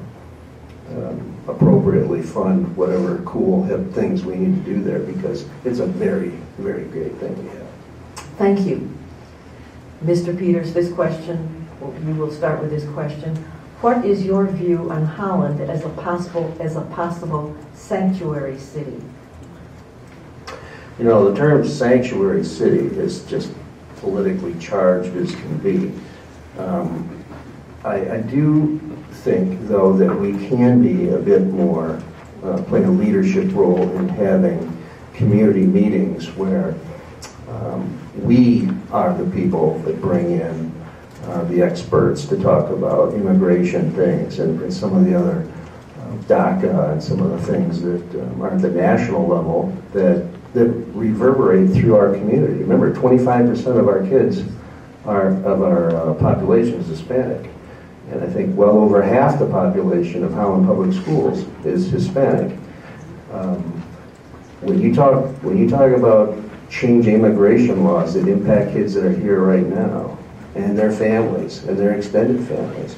appropriately fund whatever cool, hip things we need to do there, because it's a very, very great thing to have. Thank you. Mr. Peters, this question, we will start with this question. What is your view on Holland as a possible sanctuary city? You know, the term sanctuary city is just politically charged as can be. I do think, though, that we can be a bit more, play a leadership role in having community meetings where we are the people that bring in the experts to talk about immigration things and some of the other DACA and some of the things that are at the national level that reverberate through our community. Remember, 25% of our kids of our population is Hispanic. And I think well over half the population of Holland Public Schools is Hispanic. When you talk about changing immigration laws that impact kids that are here right now and their families and their extended families,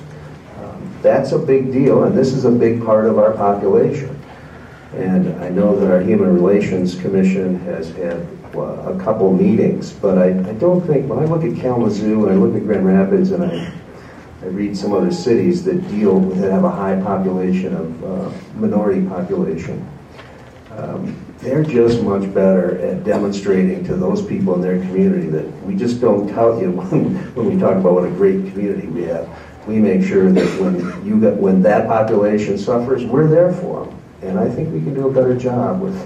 that's a big deal, and this is a big part of our population. And I know that our Human Relations Commission has had a couple meetings, but I don't think, when I look at Kalamazoo and I look at Grand Rapids and I read some other cities that have a high population of minority population, they're just much better at demonstrating to those people in their community that we just don't tout you when we talk about what a great community we have. we make sure that when that population suffers, we're there for them. And I think we can do a better job with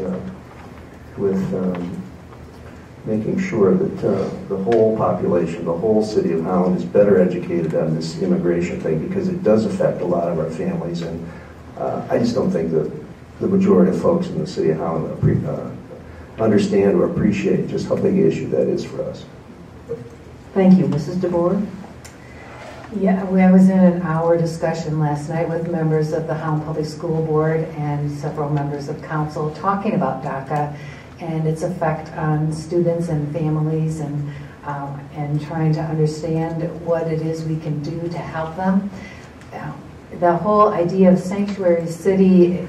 making sure that the whole population, the whole city of Holland is better educated on this immigration thing, because it does affect a lot of our families. And I just don't think that the majority of folks in the city of Holland understand or appreciate just how big an issue that is for us. Thank you. Mrs. DeBoer? Yeah, I was in an hour discussion last night with members of the Holland Public School Board and several members of council talking about DACA and its effect on students and families, and trying to understand what it is we can do to help them. The whole idea of sanctuary city,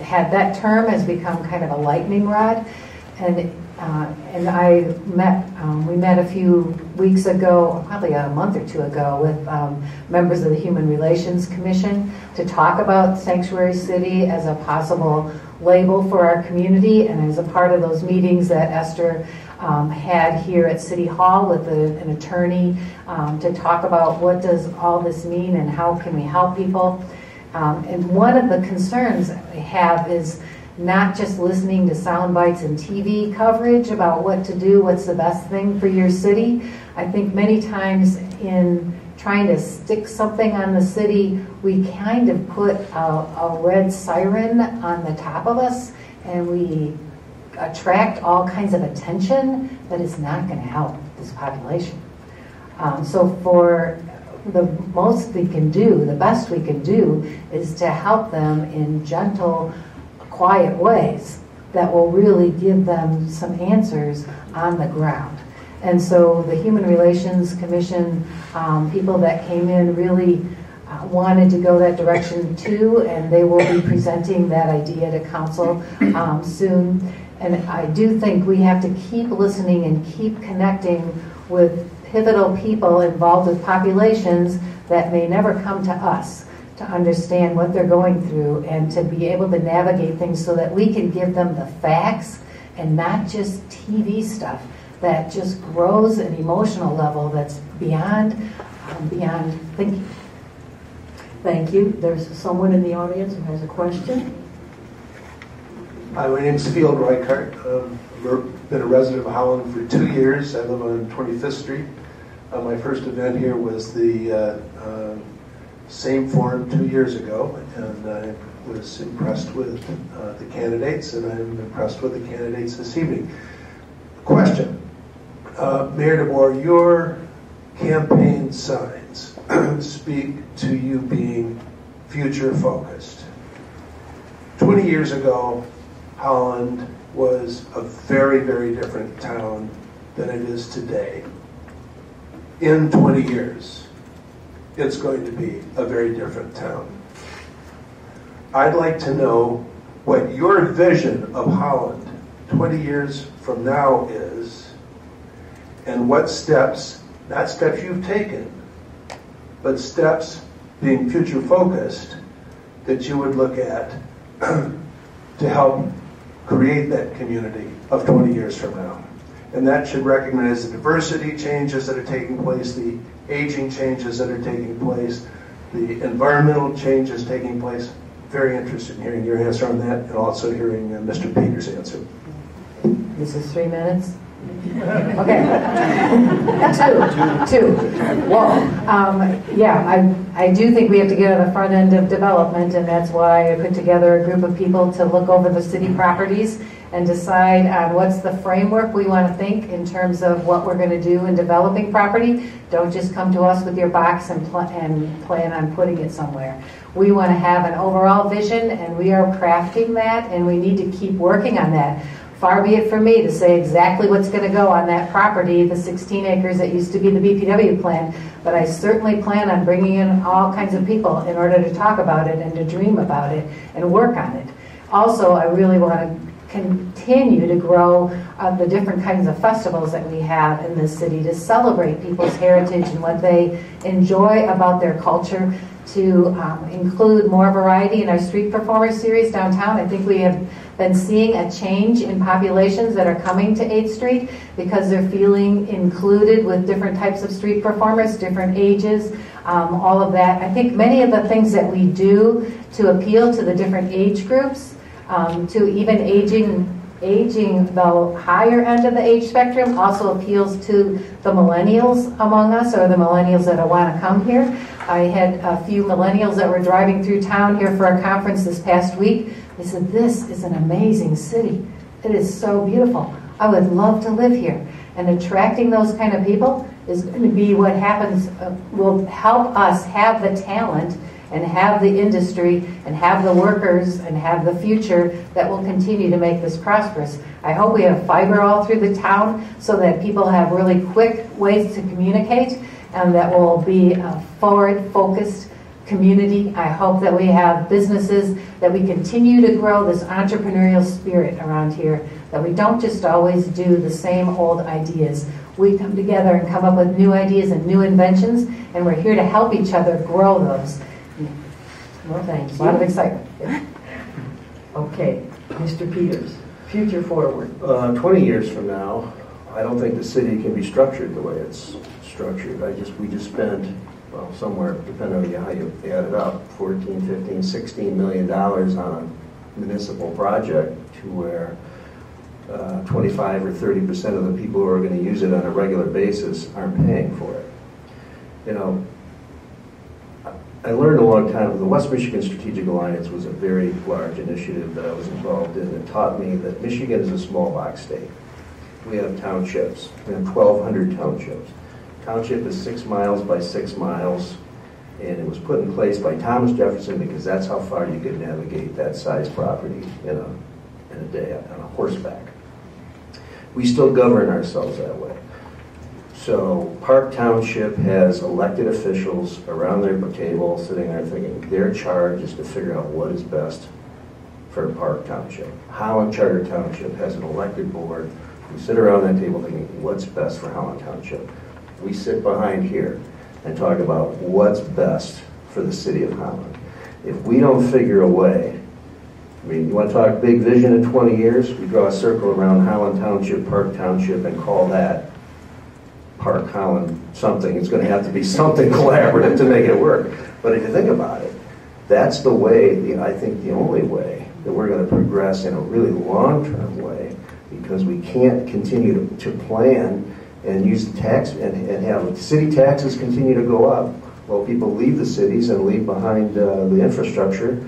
that term has become kind of a lightning rod, and we met a few weeks ago, probably a month or two ago, with members of the Human Relations Commission to talk about sanctuary city as a possible label for our community. And as a part of those meetings that Esther had here at City Hall with an attorney to talk about what does all this mean and how can we help people. And one of the concerns we have is not just listening to sound bites and TV coverage about what to do, what's the best thing for your city. I think many times in trying to stick something on the city, we kind of put a red siren on the top of us, and we attract all kinds of attention that is not going to help this population. So for the most we can do, the best we can do, is to help them in gentle, quiet ways that will really give them some answers on the ground. And so the Human Relations Commission, people that came in really wanted to go that direction too, and they will be presenting that idea to council soon. And I do think we have to keep listening and keep connecting with pivotal people involved with populations that may never come to us, to understand what they're going through and to be able to navigate things so that we can give them the facts and not just TV stuff that just grows an emotional level that's beyond thinking. Thank you. There's someone in the audience who has a question. Hi, my name is Field Reichart. I've been a resident of Holland for 2 years. I live on 25th Street. My first event here was the same forum 2 years ago, and I was impressed with the candidates, and I'm impressed with the candidates this evening. Question. Mayor DeBoer, your campaign signs speak to you being future focused. 20 years ago, Holland was a very, very different town than it is today. In 20 years, it's going to be a very different town. I'd like to know what your vision of Holland 20 years from now is, and what steps, not steps you've taken, but steps being future focused that you would look at to help create that community of 20 years from now. And that should recognize the diversity changes that are taking place, the aging changes that are taking place, the environmental changes taking place. Very interested in hearing your answer on that, and also hearing Mr. Peters' answer. This is 3 minutes? Okay. Two. Well, yeah, I do think we have to get on the front end of development, and that's why I put together a group of people to look over the city properties and decide on what's the framework we want to think in terms of what we're going to do in developing property. Don't just come to us with your box and plan on putting it somewhere. We want to have an overall vision, and we are crafting that, and we need to keep working on that. Far be it from me to say exactly what's going to go on that property, the 16 acres that used to be the BPW plan, but I certainly plan on bringing in all kinds of people in order to talk about it and to dream about it and work on it. Also, I really want to continue to grow the different kinds of festivals that we have in this city to celebrate people's heritage and what they enjoy about their culture, to include more variety in our street performer series downtown. I think we have been seeing a change in populations that are coming to 8th Street because they're feeling included with different types of street performers, different ages, all of that. I think many of the things that we do to appeal to the different age groups, to even aging the higher end of the age spectrum, also appeals to the millennials among us, or the millennials that want to come here. I had a few millennials that were driving through town here for a conference this past week. They said, "This is an amazing city. It is so beautiful. I would love to live here." And attracting those kind of people is going to be what happens, will help us have the talent and have the industry and have the workers and have the future that will continue to make this prosperous. I hope we have fiber all through the town so that people have really quick ways to communicate, and that will be a forward-focused community. I hope that we have businesses, that we continue to grow this entrepreneurial spirit around here, that we don't just always do the same old ideas. We come together and come up with new ideas and new inventions, and we're here to help each other grow those. Well, thank you. A lot of excitement. Okay, Mr. Peters, future forward. 20 years from now, I don't think the city can be structured the way it's structured. We just spent, well, somewhere, depending on how you add it up, 14, 15, 16 million dollars on a municipal project to where 25 or 30% of the people who are going to use it on a regular basis aren't paying for it. You know, I learned a long time, the West Michigan Strategic Alliance was a very large initiative that I was involved in. It taught me that Michigan is a small box state. We have townships. We have 1,200 townships. Township is 6 miles by 6 miles, and it was put in place by Thomas Jefferson because that's how far you could navigate that size property in a day on a horseback. We still govern ourselves that way. So Park Township has elected officials around their table sitting there thinking their charge is to figure out what is best for Park Township. Holland Charter Township has an elected board who sit around that table thinking what's best for Holland Township. We sit behind here and talk about what's best for the city of Holland. If we don't figure a way, I mean, you want to talk big vision in 20 years? We draw a circle around Holland Township, Park Township, and call that Park Holland something. It's going to have to be something collaborative to make it work. But if you think about it, that's the way, I think the only way that we're going to progress in a really long-term way, because we can't continue to plan and use the tax and have city taxes continue to go up while people leave the cities and leave behind the infrastructure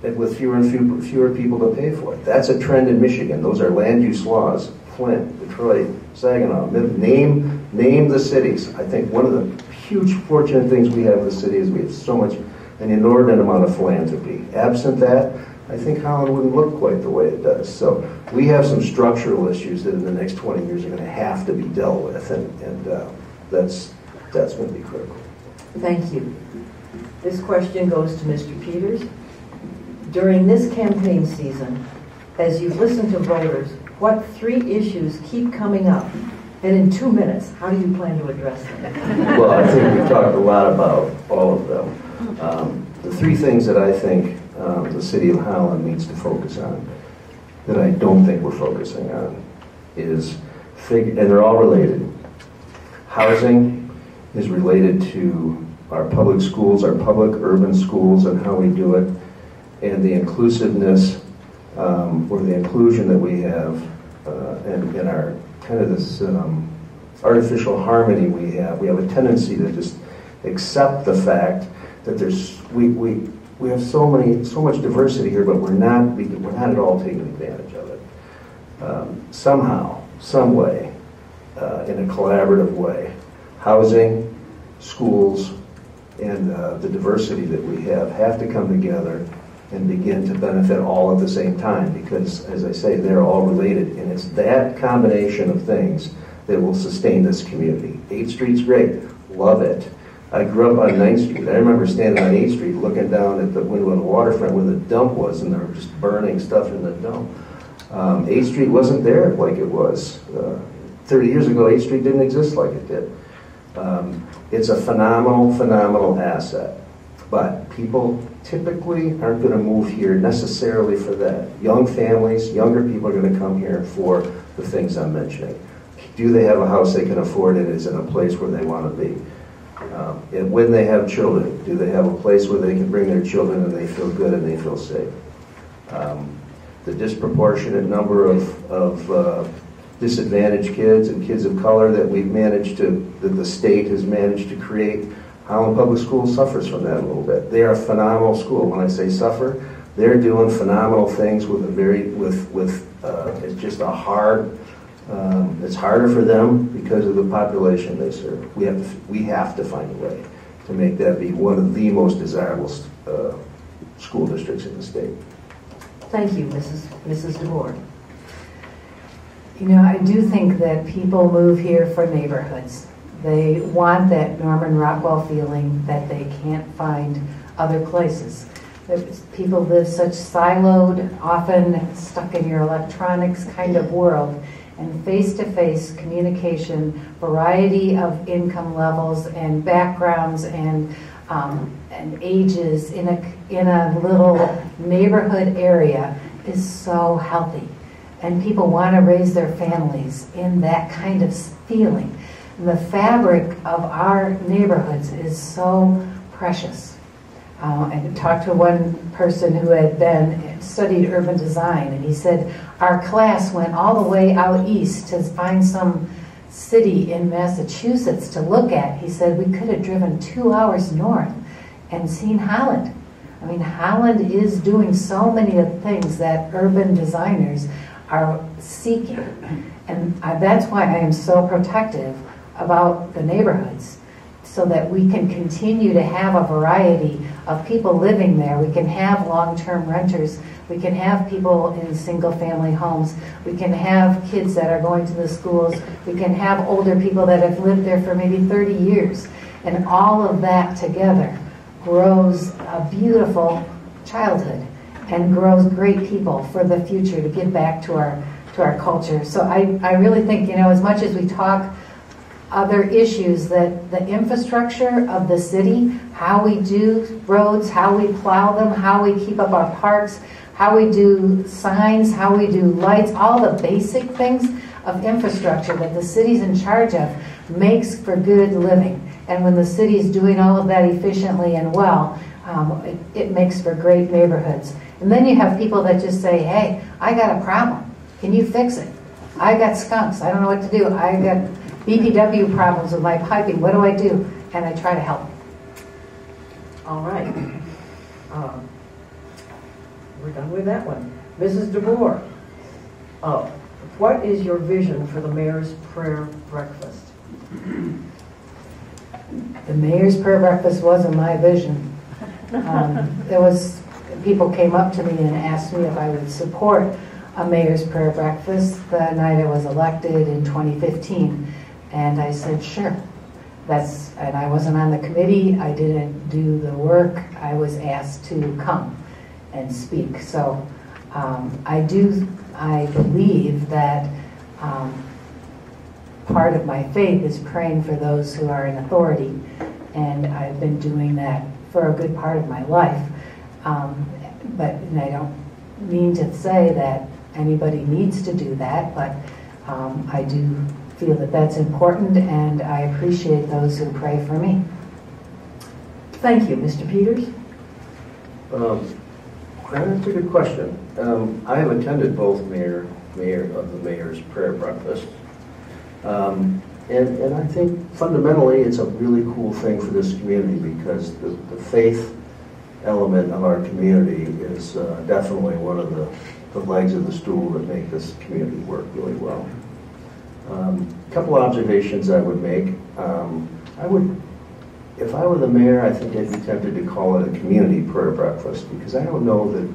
with fewer and fewer people to pay for it. That's a trend in Michigan. Those are land use laws. Flint, Detroit, Saginaw, name the cities. I think one of the huge fortunate things we have in the city is we have an inordinate amount of philanthropy. Absent that, I think Holland wouldn't look quite the way it does. So we have some structural issues that in the next 20 years are going to have to be dealt with, and that's going to be critical. Thank you. This question goes to Mr. Peters. During this campaign season, as you've listened to voters, what 3 issues keep coming up? And in 2 minutes, how do you plan to address them? Well, I think we've talked a lot about all of them. The 3 things that I think the city of Holland needs to focus on, that I don't think we're focusing on, is, and they're all related. Housing is related to our public schools, our public urban schools, and how we do it, and the inclusiveness or the inclusion that we have and our kind of this artificial harmony we have. We have a tendency to just accept the fact that we have so much diversity here, but we're not at all taking advantage of it. Somehow, some way, in a collaborative way, housing, schools, and the diversity that we have to come together and begin to benefit all at the same time, because, as I say, they're all related, and it's that combination of things that will sustain this community. 8th Street's great, love it. I grew up on 9th Street. I remember standing on 8th Street looking down at the window of the waterfront where the dump was, and they were just burning stuff in the dump. 8th Street wasn't there like it was. 30 years ago, 8th Street didn't exist like it did. It's a phenomenal asset. But people typically aren't going to move here necessarily for that. Young families, younger people are going to come here for the things I'm mentioning. Do they have a house they can afford, and is in a place where they want to be? And when they have children, do they have a place where they can bring their children and they feel good and they feel safe? The disproportionate number of disadvantaged kids and kids of color that that the state has managed to create, Holland Public Schools suffers from that a little bit. They are a phenomenal school. When I say suffer, they're doing phenomenal things with it's just a hard. It's harder for them because of the population they serve. We have to find a way to make that be one of the most desirable school districts in the state. Thank you, Mrs. DeBoer. You know, I do think that people move here for neighborhoods. They want that Norman Rockwell feeling that they can't find other places. People live such siloed, often stuck in your electronics kind of world, and face-to-face communication, variety of income levels and backgrounds and ages in a little neighborhood area is so healthy. And people want to raise their families in that kind of feeling. And the fabric of our neighborhoods is so precious. I talked to one person who had studied urban design, and he said, our class went all the way out east to find some city in Massachusetts to look at. He said, we could have driven 2 hours north and seen Holland. I mean, Holland is doing so many of the things that urban designers are seeking. And that's why I am so protective about the neighborhoods, so that we can continue to have a variety of people living there. We can have long-term renters. We can have people in single-family homes. We can have kids that are going to the schools. We can have older people that have lived there for maybe 30 years. And all of that together grows a beautiful childhood and grows great people for the future to give back to our culture. So I really think, you know, as much as we talk other issues, that the infrastructure of the city, how we do roads, how we plow them, how we keep up our parks, how we do signs, how we do lights, all the basic things of infrastructure that the city's in charge of makes for good living. And when the city's doing all of that efficiently and well, it makes for great neighborhoods. And then you have people that just say, hey, I got a problem. Can you fix it? I got skunks. I don't know what to do. I got BPW problems with my piping. What do I do? And I try to help. All right. We're done with that one. Mrs. DeBoer, what is your vision for the mayor's prayer breakfast? The mayor's prayer breakfast wasn't my vision. People came up to me and asked me if I would support a mayor's prayer breakfast the night I was elected in 2015. And I said, sure. And I wasn't on the committee. I didn't do the work. I was asked to come and speak. So I believe that part of my faith is praying for those who are in authority. And I've been doing that for a good part of my life. But I don't mean to say that anybody needs to do that, but I do feel that that's important, and I appreciate those who pray for me. Thank you. Mr. Peters? That's a good question. I have attended both mayor's prayer breakfast. And I think fundamentally it's a really cool thing for this community, because the faith element of our community is definitely one of the legs of the stool that make this community work really well. A couple of observations I would make. If I were the mayor, I think I'd be tempted to call it a community prayer breakfast, because I don't know that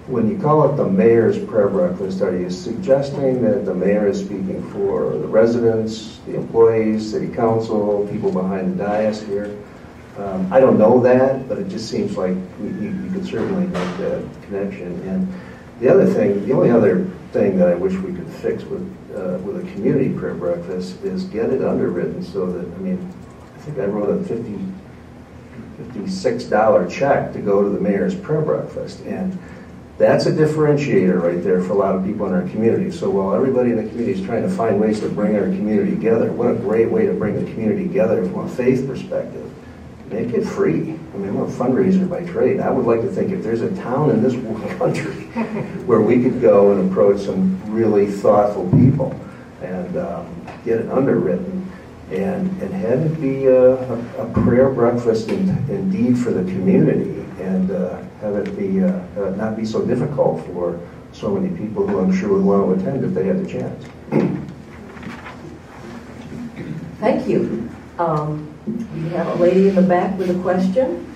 when you call it the mayor's prayer breakfast, are you suggesting that the mayor is speaking for the residents, the employees, city council, people behind the dais here? I don't know that, but it just seems like you could certainly make that connection. And the only other thing that I wish we could fix with a community prayer breakfast is get it underwritten so that, I think I wrote a $56 check to go to the mayor's prayer breakfast. And That's a differentiator right there for a lot of people in our community. So while everybody in the community is trying to find ways to bring our community together, what a great way to bring the community together from a faith perspective. Make it free. I mean, I'm a fundraiser by trade. I would like to think if there's a town in this country where we could go and approach some really thoughtful people and get it underwritten and have it be a prayer breakfast indeed for the community, and have it be not be so difficult for so many people who I'm sure would want to attend if they had the chance. Thank you. We have a lady in the back with a question.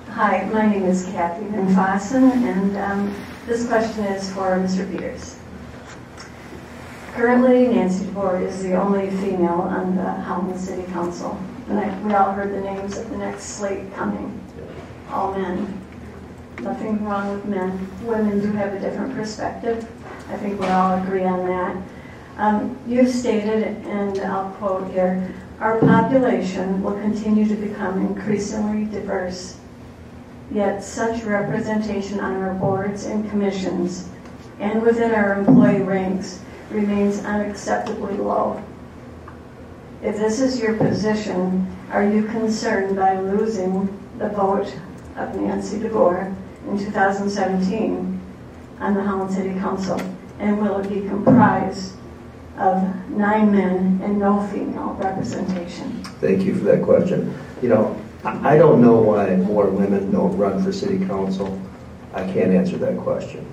Hi, my name is Kathy Van Fossen, and this question is for Mr. Peters. Currently, Nancy DeBoer is the only female on the Holland City Council. And we all heard the names of the next slate coming. All men. Nothing wrong with men. Women do have a different perspective. I think we all agree on that. You've stated, and I'll quote here, our population will continue to become increasingly diverse. Yet such representation on our boards and commissions and within our employee ranks remains unacceptably low. If this is your position, are you concerned by losing the vote of Nancy DeBoer in 2017 on the Holland City Council? And will it be comprised of 9 men and no female representation? Thank you for that question. You know, I don't know why more women don't run for city council. I can't answer that question.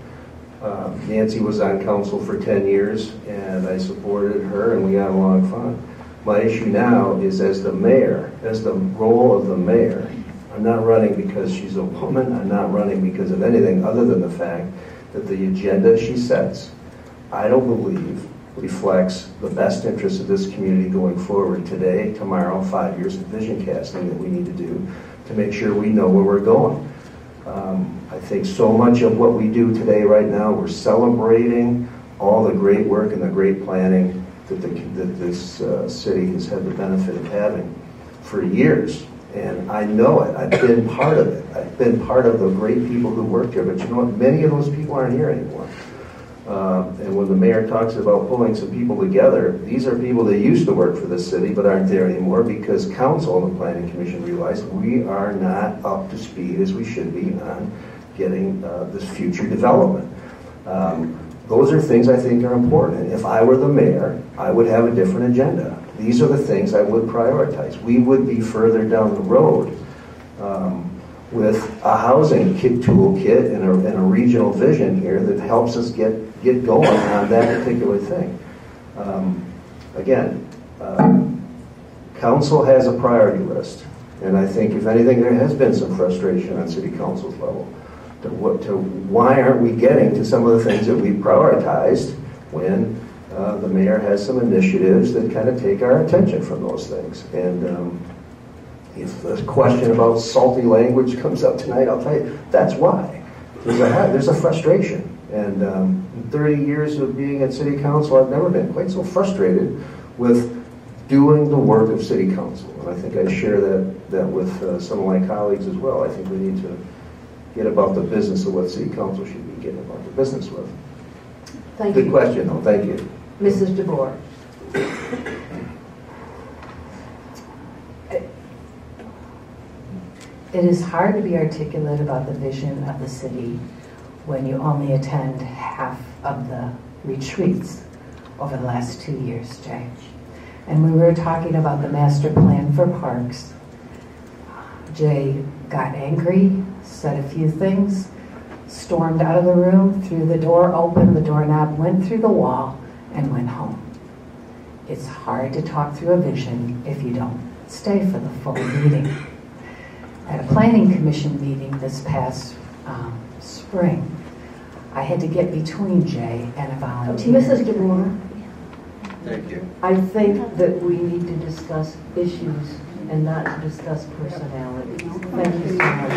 Nancy was on council for 10 years, and I supported her, and we got along fine. My issue now is as the mayor, as the role of the mayor. I'm not running because she's a woman. I'm not running because of anything other than the fact that the agenda she sets, I don't believe, reflects the best interests of this community going forward today, tomorrow, 5 years of vision casting that we need to do to make sure we know where we're going. I think so much of what we do today right now, we're celebrating all the great work and the great planning that this city has had the benefit of having for years. And I know it. I've been part of it. I've been part of the great people who worked here. But you know what? Many of those people aren't here anymore. And when the mayor talks about pulling some people together, these are people that used to work for the city but aren't there anymore because council and the planning commission realized we are not up to speed as we should be on getting this future development. Those are things I think are important. And if I were the mayor, I would have a different agenda. These are the things I would prioritize. We would be further down the road with a housing toolkit and a regional vision here that helps us get going on that particular thing. Again, council has a priority list, and I think if anything there has been some frustration on city council's level to why aren't we getting to some of the things that we prioritized when the mayor has some initiatives that kind of take our attention from those things. And if the question about salty language comes up tonight, I'll tell you, that's why. There's a frustration. And in 30 years of being at city council, I've never been quite so frustrated with doing the work of city council. And I think I share that with some of my colleagues as well. I think we need to get about the business of what city council should be getting about the business with. Thank you. Good question, though. Thank you. Mrs. DeBoer. It is hard to be articulate about the vision of the city when you only attend half of the retreats over the last 2 years, Jay. And when we were talking about the master plan for parks, Jay got angry, said a few things, stormed out of the room, threw the door open, the doorknob went through the wall, and went home. It's hard to talk through a vision if you don't stay for the full meeting. At a planning commission meeting this past spring, I had to get between Jay and a volunteer. Mrs. DeBoer. Thank you. I think that we need to discuss issues and not to discuss personalities. Thank you so much.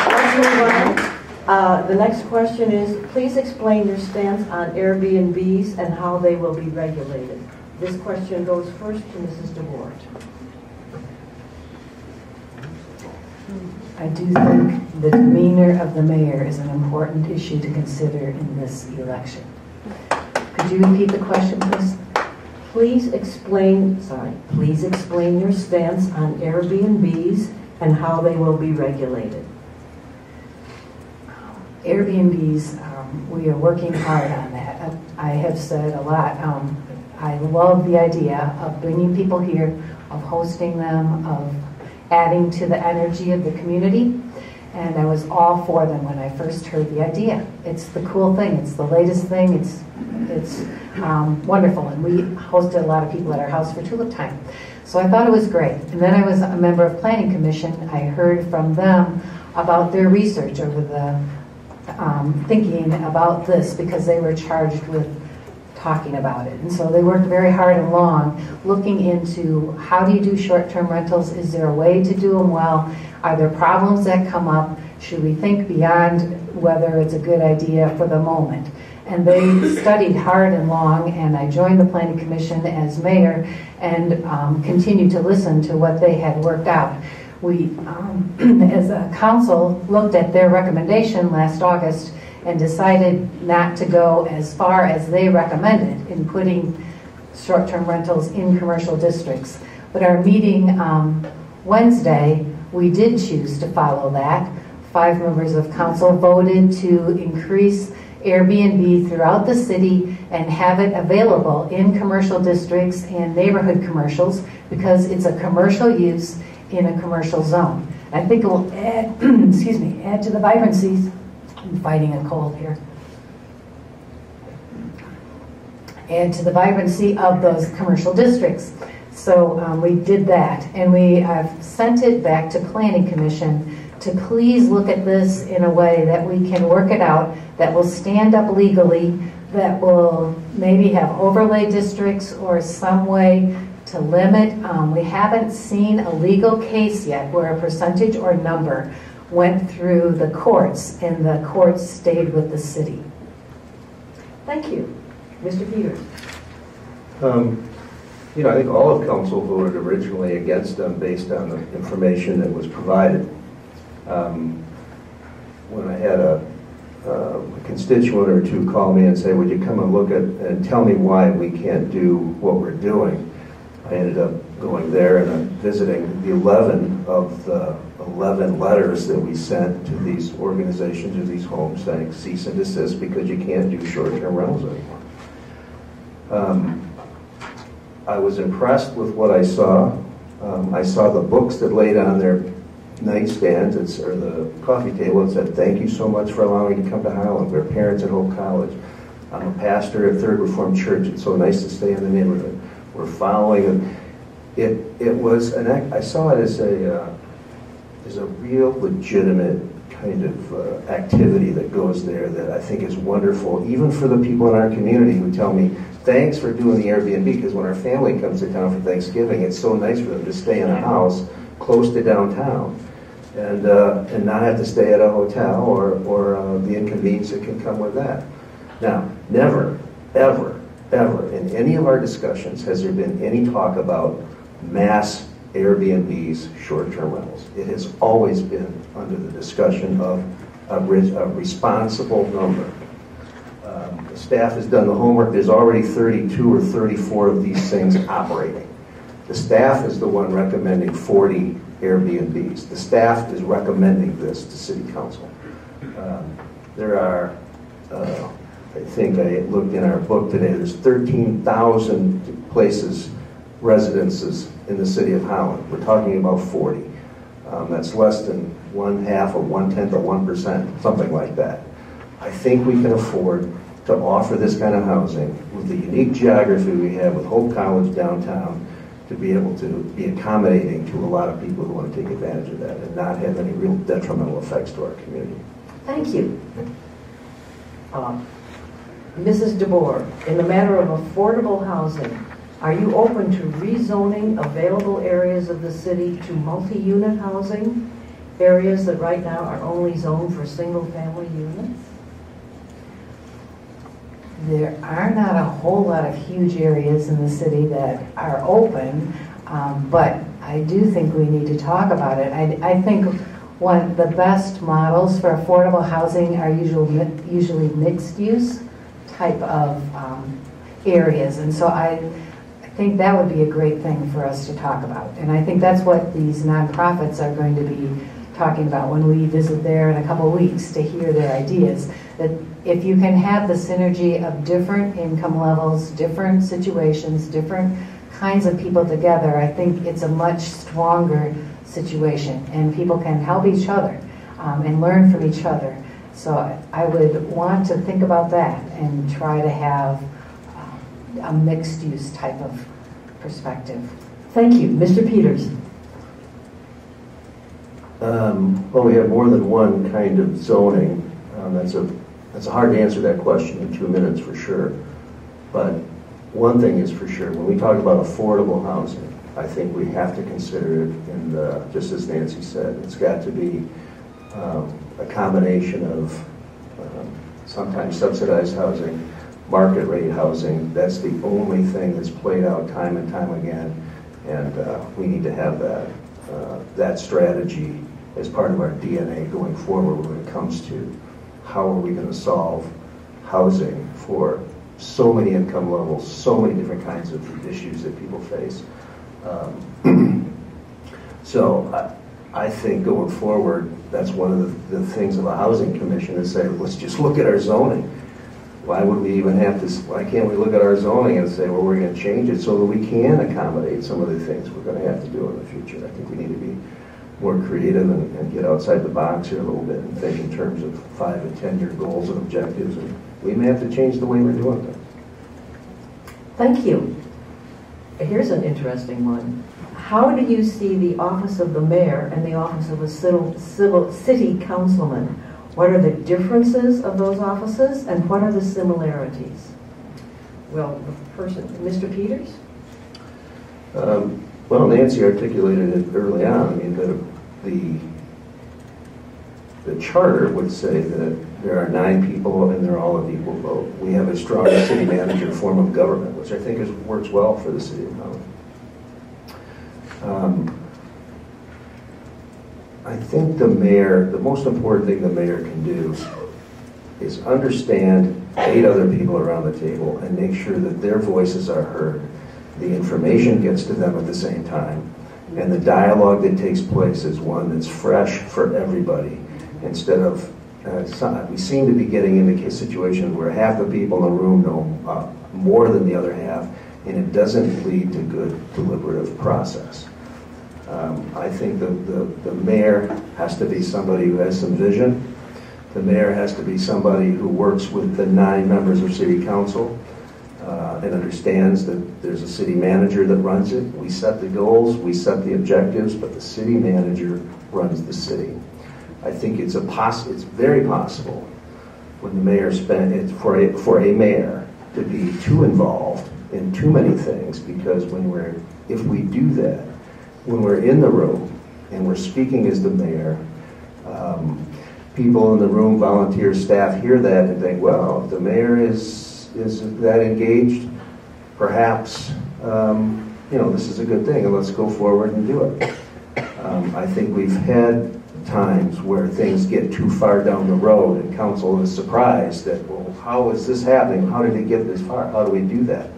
Let's move on. The next question is, please explain your stance on Airbnbs and how they will be regulated. This question goes first to Mrs. DeBoer. I do think the demeanor of the mayor is an important issue to consider in this election. Could you repeat the question, please? Please explain your stance on Airbnbs and how they will be regulated. Airbnbs, we are working hard on that. I have said a lot. I love the idea of bringing people here, of hosting them, of adding to the energy of the community. And I was all for them when I first heard the idea. It's the cool thing. It's the latest thing. It's wonderful. And we hosted a lot of people at our house for Tulip Time. So I thought it was great. And then I was a member of Planning Commission. I heard from them about their research over the thinking about this, because they were charged with talking about it. And so they worked very hard and long looking into how do you do short-term rentals? Is there a way to do them well? Are there problems that come up? Should we think beyond whether it's a good idea for the moment? And they studied hard and long, and I joined the Planning Commission as mayor and continued to listen to what they had worked out. We, as a council, looked at their recommendation last August and decided not to go as far as they recommended in putting short-term rentals in commercial districts. But our meeting Wednesday, we did choose to follow that. 5 members of council voted to increase Airbnb throughout the city and have it available in commercial districts and neighborhood commercials, because it's a commercial use in a commercial zone. I think it will add, excuse me, add to the vibrancy. I'm fighting a cold here. Add to the vibrancy of those commercial districts. So we did that, and we have sent it back to Planning Commission to please look at this in a way that we can work it out, that will stand up legally, that will maybe have overlay districts or some way to limit. We haven't seen a legal case yet where a percentage or number went through the courts and the courts stayed with the city. Thank you. Mr. Peters. You know, I think all of council voted originally against them based on the information that was provided. When I had a constituent or two call me and say, would you come and look at and tell me why we can't do what we're doing? I ended up going there and visiting the 11 of the 11 letters that we sent to these organizations or these homes saying cease and desist because you can't do short-term rentals anymore. I was impressed with what I saw. I saw the books that laid on their nightstands or the coffee table and said, thank you so much for allowing me to come to Holland. We're parents at Hope College. I'm a pastor at Third Reformed Church. It's so nice to stay in the neighborhood. We're following it. It was I saw it as a real legitimate kind of activity that goes there that I think is wonderful, even for the people in our community who tell me, thanks for doing the Airbnb, because when our family comes to town for Thanksgiving, it's so nice for them to stay in a house close to downtown and not have to stay at a hotel or the inconvenience that can come with that. Now, never, ever, ever in any of our discussions has there been any talk about mass Airbnbs, short-term rentals. It has always been under the discussion of a responsible number. The staff has done the homework. There's already 32 or 34 of these things operating. The staff is the one recommending 40 Airbnbs. The staff is recommending this to City Council. There are, I think I looked in our book today, there's 13,000 places, residences in the city of Holland. We're talking about 40. That's less than 1/2 or 1/10 or 1%, something like that. I think we can afford to offer this kind of housing with the unique geography we have with Hope College downtown to be able to be accommodating to a lot of people who want to take advantage of that and not have any real detrimental effects to our community. Thank you. Mrs. DeBoer, in the matter of affordable housing, are you open to rezoning available areas of the city to multi-unit housing, areas that right now are only zoned for single-family units? There are not a whole lot of huge areas in the city that are open, but I do think we need to talk about it. I think the best models for affordable housing are usually mixed-use type of areas. And so I think that would be a great thing for us to talk about. And I think that's what these nonprofits are going to be talking about when we visit there in a couple of weeks to hear their ideas. That if you can have the synergy of different income levels, different situations, different kinds of people together, I think it's a much stronger situation, and people can help each other and learn from each other. So I would want to think about that and try to have a mixed-use type of perspective. Thank you. Mr. Peters. Well, we have more than one kind of zoning. That's hard to answer that question in 2 minutes for sure. But one thing is for sure, when we talk about affordable housing, I think we have to consider it in the, just as Nancy said, it's got to be a combination of sometimes subsidized housing, market rate housing. That's the only thing that's played out time and time again, and we need to have that strategy as part of our DNA going forward when it comes to how are we going to solve housing for so many income levels, so many different kinds of issues that people face. So I think going forward, that's one of the things of a housing commission is say, let's just look at our zoning. Why would we even have to, why can't we look at our zoning and say, well, we're going to change it so that we can accommodate some of the things we're going to have to do in the future. I think we need to be more creative and get outside the box here a little bit and think in terms of 5 and 10-year goals and objectives. And we may have to change the way we're doing things. Thank you. Here's an interesting one. How do you see the office of the mayor and the office of a city councilman? What are the differences of those offices and what are the similarities? Well, the person, Mr. Peters? Well, Nancy articulated it early on. I mean, the charter would say that there are 9 people and they're all of equal vote. We have a strong city manager form of government, which I think works well for the city of Holland. I think the mayor, the most important thing the mayor can do is understand 8 other people around the table and make sure that their voices are heard. The information gets to them at the same time, and the dialogue that takes place is one that's fresh for everybody. Instead of, we seem to be getting into situations where half the people in the room know more than the other half, and it doesn't lead to good deliberative process. I think the mayor has to be somebody who has some vision. The mayor has to be somebody who works with the 9 members of city council and understands that there's a city manager that runs it. We set the goals, we set the objectives, but the city manager runs the city. I think it's very possible when the mayor for a mayor to be too involved in too many things, because if we do that, when we're in the room and we're speaking as the mayor, people in the room, volunteers, staff hear that and think, well, if the mayor is that engaged, perhaps this is a good thing and let's go forward and do it. I think we've had times where things get too far down the road and council is surprised that, well, how is this happening? How did it get this far? How do we do that?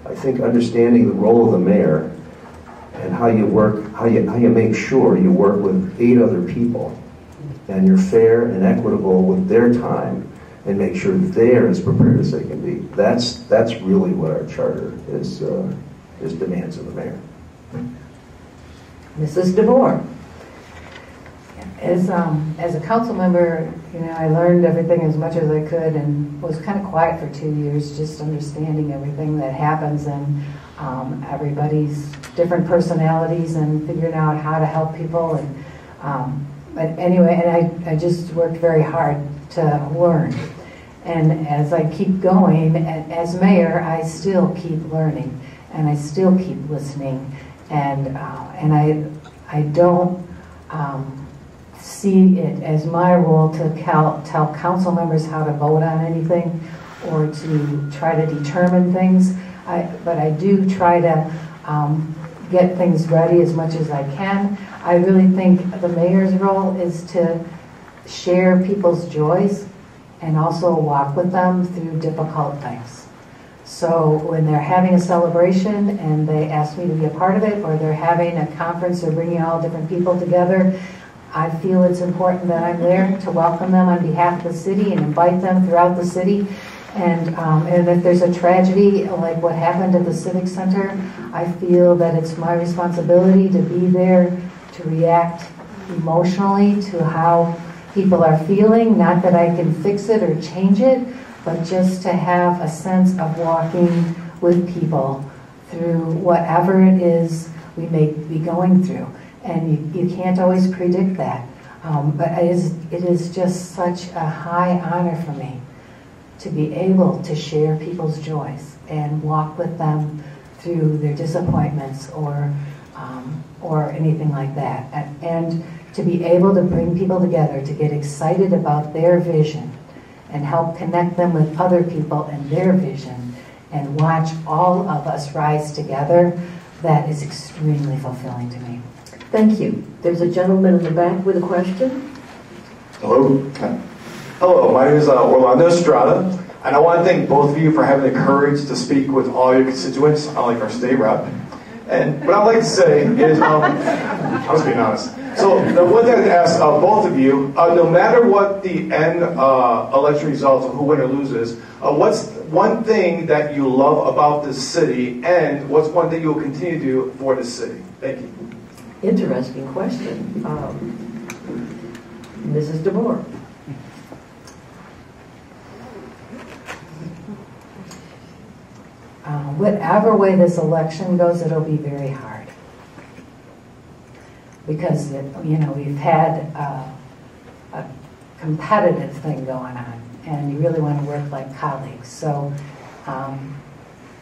I think understanding the role of the mayor and how you work, how you make sure you work with 8 other people and you're fair and equitable with their time and make sure they're as prepared as they can be. That's really what our charter is demands of the mayor. Mrs. DeBoer. As a council member, I learned everything as much as I could and was kind of quiet for 2 years, just understanding everything that happens and everybody's different personalities and figuring out how to help people. And but anyway, and I just worked very hard to learn. And as I keep going, as mayor, I still keep learning and I still keep listening. And I don't see it as my role to tell council members how to vote on anything or to try to determine things. But I do try to get things ready as much as I can. I really think the mayor's role is to share people's joys and also walk with them through difficult things. So when they're having a celebration and they ask me to be a part of it, or they're having a conference or bringing all different people together, I feel it's important that I'm there to welcome them on behalf of the city and invite them throughout the city. And if there's a tragedy like what happened at the Civic Center, I feel that it's my responsibility to be there to react emotionally to how people are feeling. Not that I can fix it or change it, but just to have a sense of walking with people through whatever it is we may be going through. And you can't always predict that. But it is just such a high honor for me to be able to share people's joys and walk with them through their disappointments or anything like that. And to be able to bring people together to get excited about their vision and help connect them with other people and their vision and watch all of us rise together, that is extremely fulfilling to me. Thank you. There's a gentleman in the back with a question. Hello. Hello, my name is Orlando Estrada, and I want to thank both of you for having the courage to speak with all your constituents, unlike our state rep. And what I'd like to say is, I was being honest. So the one thing I'd ask both of you, no matter what the end election results, who wins or loses, what's one thing that you love about this city, and what's one thing you'll continue to do for this city? Thank you. Interesting question. Mrs. DeBoer. Whatever way this election goes, it'll be very hard. Because, we've had a competitive thing going on, and you really want to work like colleagues. So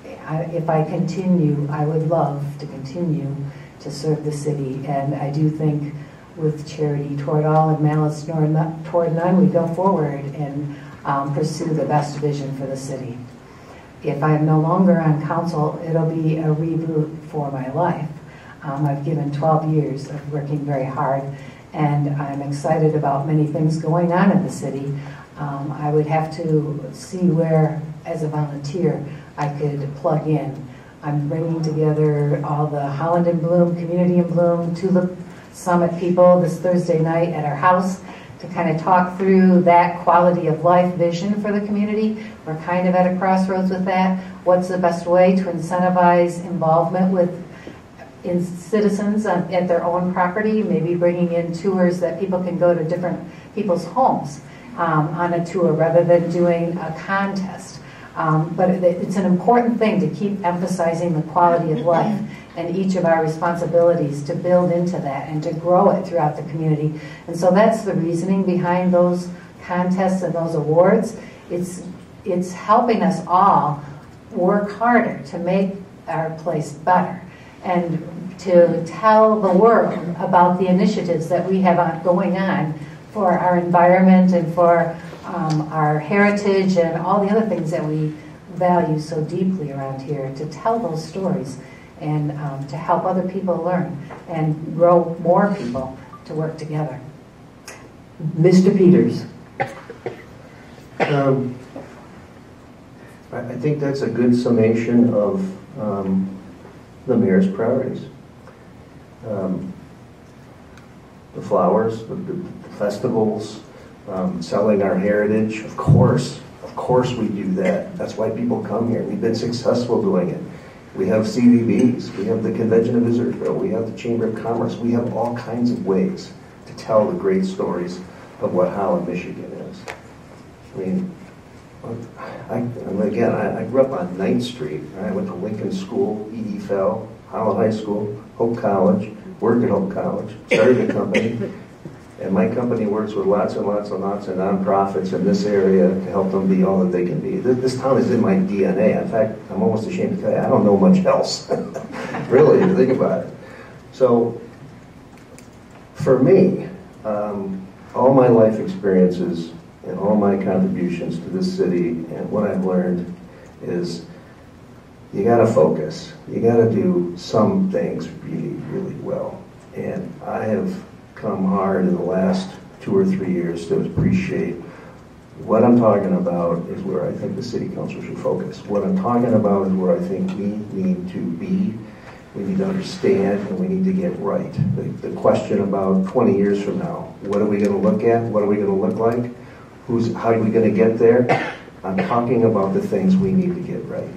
if I continue, I would love to continue to serve the city. And I do think with charity toward all and malice toward none, we go forward and pursue the best vision for the city. If I'm no longer on council, it'll be a reboot for my life. I've given 12 years of working very hard, and I'm excited about many things going on in the city. I would have to see where, as a volunteer, I could plug in. I'm bringing together all the Holland in Bloom, Community in Bloom, Tulip Summit people this Thursday night at our house to kind of talk through that quality of life vision for the community. We're kind of at a crossroads with that. What's the best way to incentivize involvement in citizens at their own property, maybe bringing in tours that people can go to different people's homes on a tour rather than doing a contest. But it's an important thing to keep emphasizing the quality of life and each of our responsibilities to build into that and to grow it throughout the community. And so that's the reasoning behind those contests and those awards. It's helping us all work harder to make our place better and to tell the world about the initiatives that we have going on for our environment and for our heritage and all the other things that we value so deeply around here, to tell those stories and to help other people learn and grow more people to work together. Mr. Peters. I think that's a good summation of the mayor's priorities. The flowers, the festivals, selling our heritage, of course we do that. That's why people come here. We've been successful doing it. We have CVBs, we have the Convention of Israel, we have the Chamber of Commerce. We have all kinds of ways to tell the great stories of what Holland, Michigan is. I mean, I grew up on 9th Street. I went to Lincoln School, E.E. Fell, Holland High School, Hope College, worked at Hope College, started a company. And my company works with lots and lots and lots of nonprofits in this area to help them be all that they can be. This town is in my DNA. In fact, I'm almost ashamed to tell you, I don't know much else. Really, if you think about it. So, for me, all my life experiences and all my contributions to this city and what I've learned is you got to focus. You got to do some things really, really well. And I have come hard in the last 2 or 3 years to appreciate what I'm talking about is where I think the city council should focus. What I'm talking about is where I think we need to be, we need to understand, and we need to get right. The question about 20 years from now, what are we going to look at? What are we going to look like? How are we going to get there? I'm talking about the things we need to get right.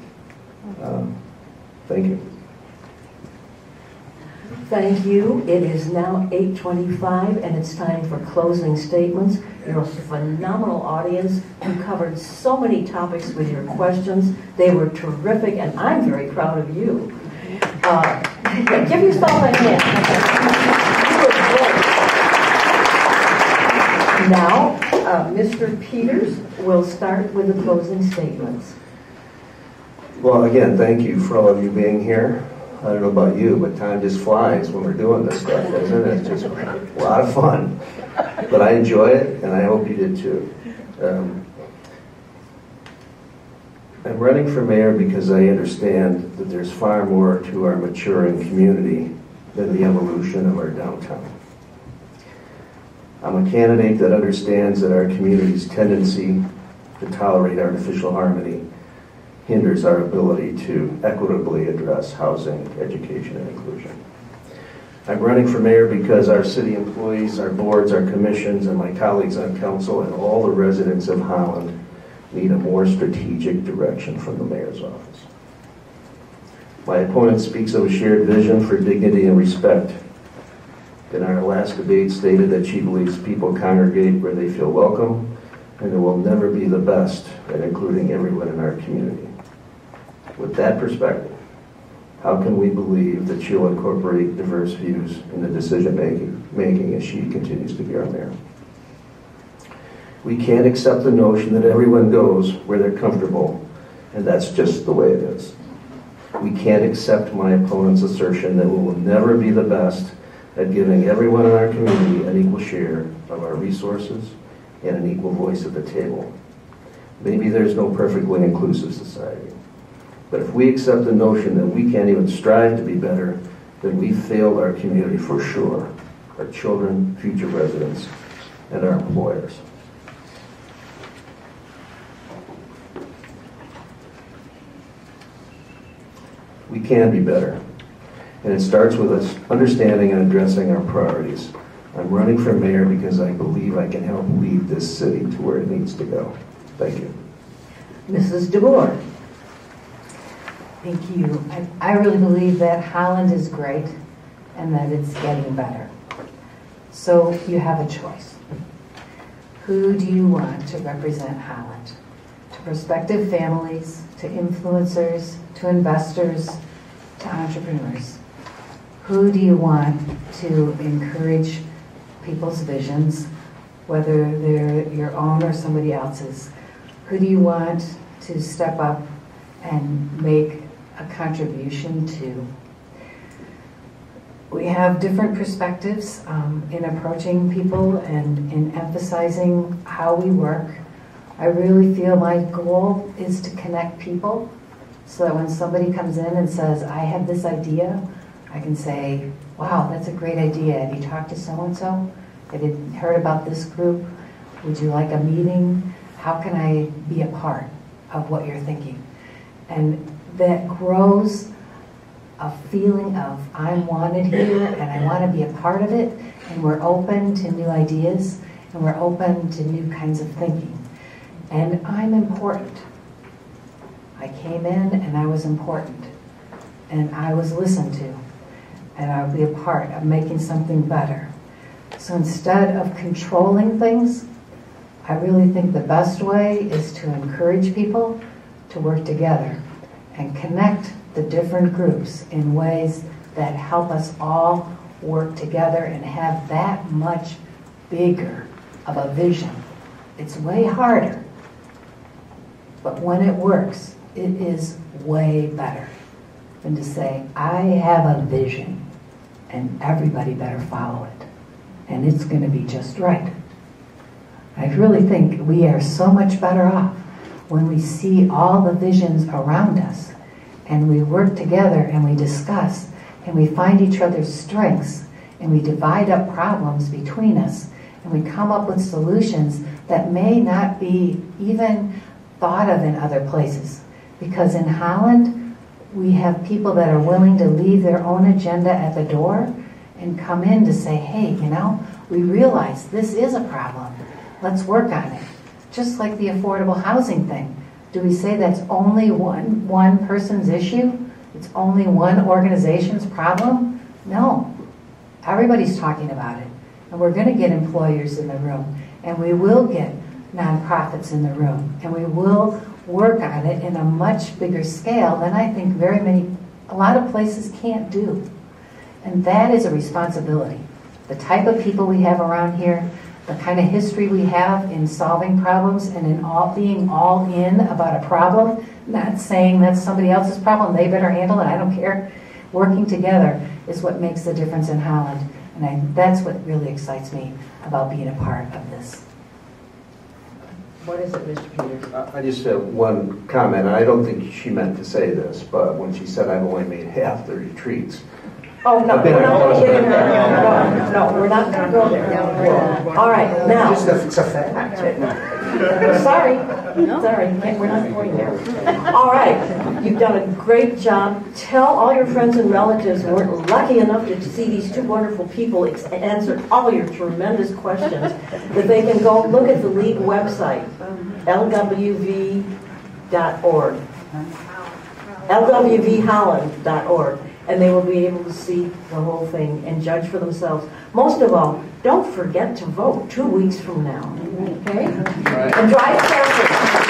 Thank you. Thank you. It is now 8:25 and it's time for closing statements. You're a phenomenal audience. You covered so many topics with your questions. They were terrific and I'm very proud of you. Give yourself a hand. You were great. Now, Mr. Peters will start with the closing statements. Well, again, thank you for all of you being here. I don't know about you, but time just flies when we're doing this stuff, doesn't it? It's just a lot of fun. But I enjoy it, and I hope you did too. I'm running for mayor because I understand that there's far more to our maturing community than the evolution of our downtown. I'm a candidate that understands that our community's tendency to tolerate artificial harmony hinders our ability to equitably address housing, education, and inclusion. I'm running for mayor because our city employees, our boards, our commissions, and my colleagues on council, and all the residents of Holland need a more strategic direction from the mayor's office. My opponent speaks of a shared vision for dignity and respect. In our last debate stated that she believes people congregate where they feel welcome, and it will never be the best at including everyone in our community. With that perspective, how can we believe that she'll incorporate diverse views in the decision making as she continues to be our mayor? We can't accept the notion that everyone goes where they're comfortable, and that's just the way it is. We can't accept my opponent's assertion that we will never be the best at giving everyone in our community an equal share of our resources and an equal voice at the table. Maybe there's no perfectly inclusive society. But if we accept the notion that we can't even strive to be better, then we failed our community for sure, our children, future residents, and our employers. We can be better. And it starts with us understanding and addressing our priorities. I'm running for mayor because I believe I can help lead this city to where it needs to go. Thank you. Mrs. DeBoer. Thank you. I really believe that Holland is great and that it's getting better. So you have a choice. Who do you want to represent Holland? To prospective families, to influencers, to investors, to entrepreneurs. Who do you want to encourage people's visions, whether they're your own or somebody else's? Who do you want to step up and make a contribution to? We have different perspectives in approaching people and in emphasizing how we work. I really feel my goal is to connect people so that when somebody comes in and says, I have this idea, I can say, wow, that's a great idea. Have you talked to so-and-so? Have you heard about this group? Would you like a meeting? How can I be a part of what you're thinking? And that grows a feeling of I'm wanted here and I want to be a part of it, and we're open to new ideas and we're open to new kinds of thinking. And I'm important. I came in and I was important and I was listened to, and I'll be a part of making something better. So instead of controlling things, I really think the best way is to encourage people to work together and connect the different groups in ways that help us all work together and have that much bigger of a vision. It's way harder, but when it works, it is way better than to say, I have a vision and everybody better follow it, and it's going to be just right. I really think we are so much better off when we see all the visions around us and we work together and we discuss and we find each other's strengths and we divide up problems between us, and we come up with solutions that may not be even thought of in other places. Because in Holland, we have people that are willing to leave their own agenda at the door and come in to say, hey, you know, we realize this is a problem. Let's work on it. Just like the affordable housing thing. Do we say that's only one person's issue? It's only one organization's problem? No. Everybody's talking about it. And we're going to get employers in the room. And we will get nonprofits in the room. And we will work on it in a much bigger scale than I think a lot of places can't do. And that is a responsibility. The type of people we have around here, the kind of history we have in solving problems and in being all in about a problem, not saying that's somebody else's problem, they better handle it, I don't care. Working together is what makes the difference in Holland. And that's what really excites me about being a part of this. What is it, Mr. Peters? I just have one comment, and I don't think she meant to say this, but when she said I've only made half the retreats. Oh, no, we're not going to get in there. No, we're not going to go there. All right, now. It's a fact. Sorry, we're not going there. All right, you've done a great job. Tell all your friends and relatives who weren't lucky enough to see these two wonderful people answer all your tremendous questions that they can go look at the League website, lwv.org, lwvholland.org. And they will be able to see the whole thing and judge for themselves. Most of all, don't forget to vote 2 weeks from now. Okay? Right. And drive carefully.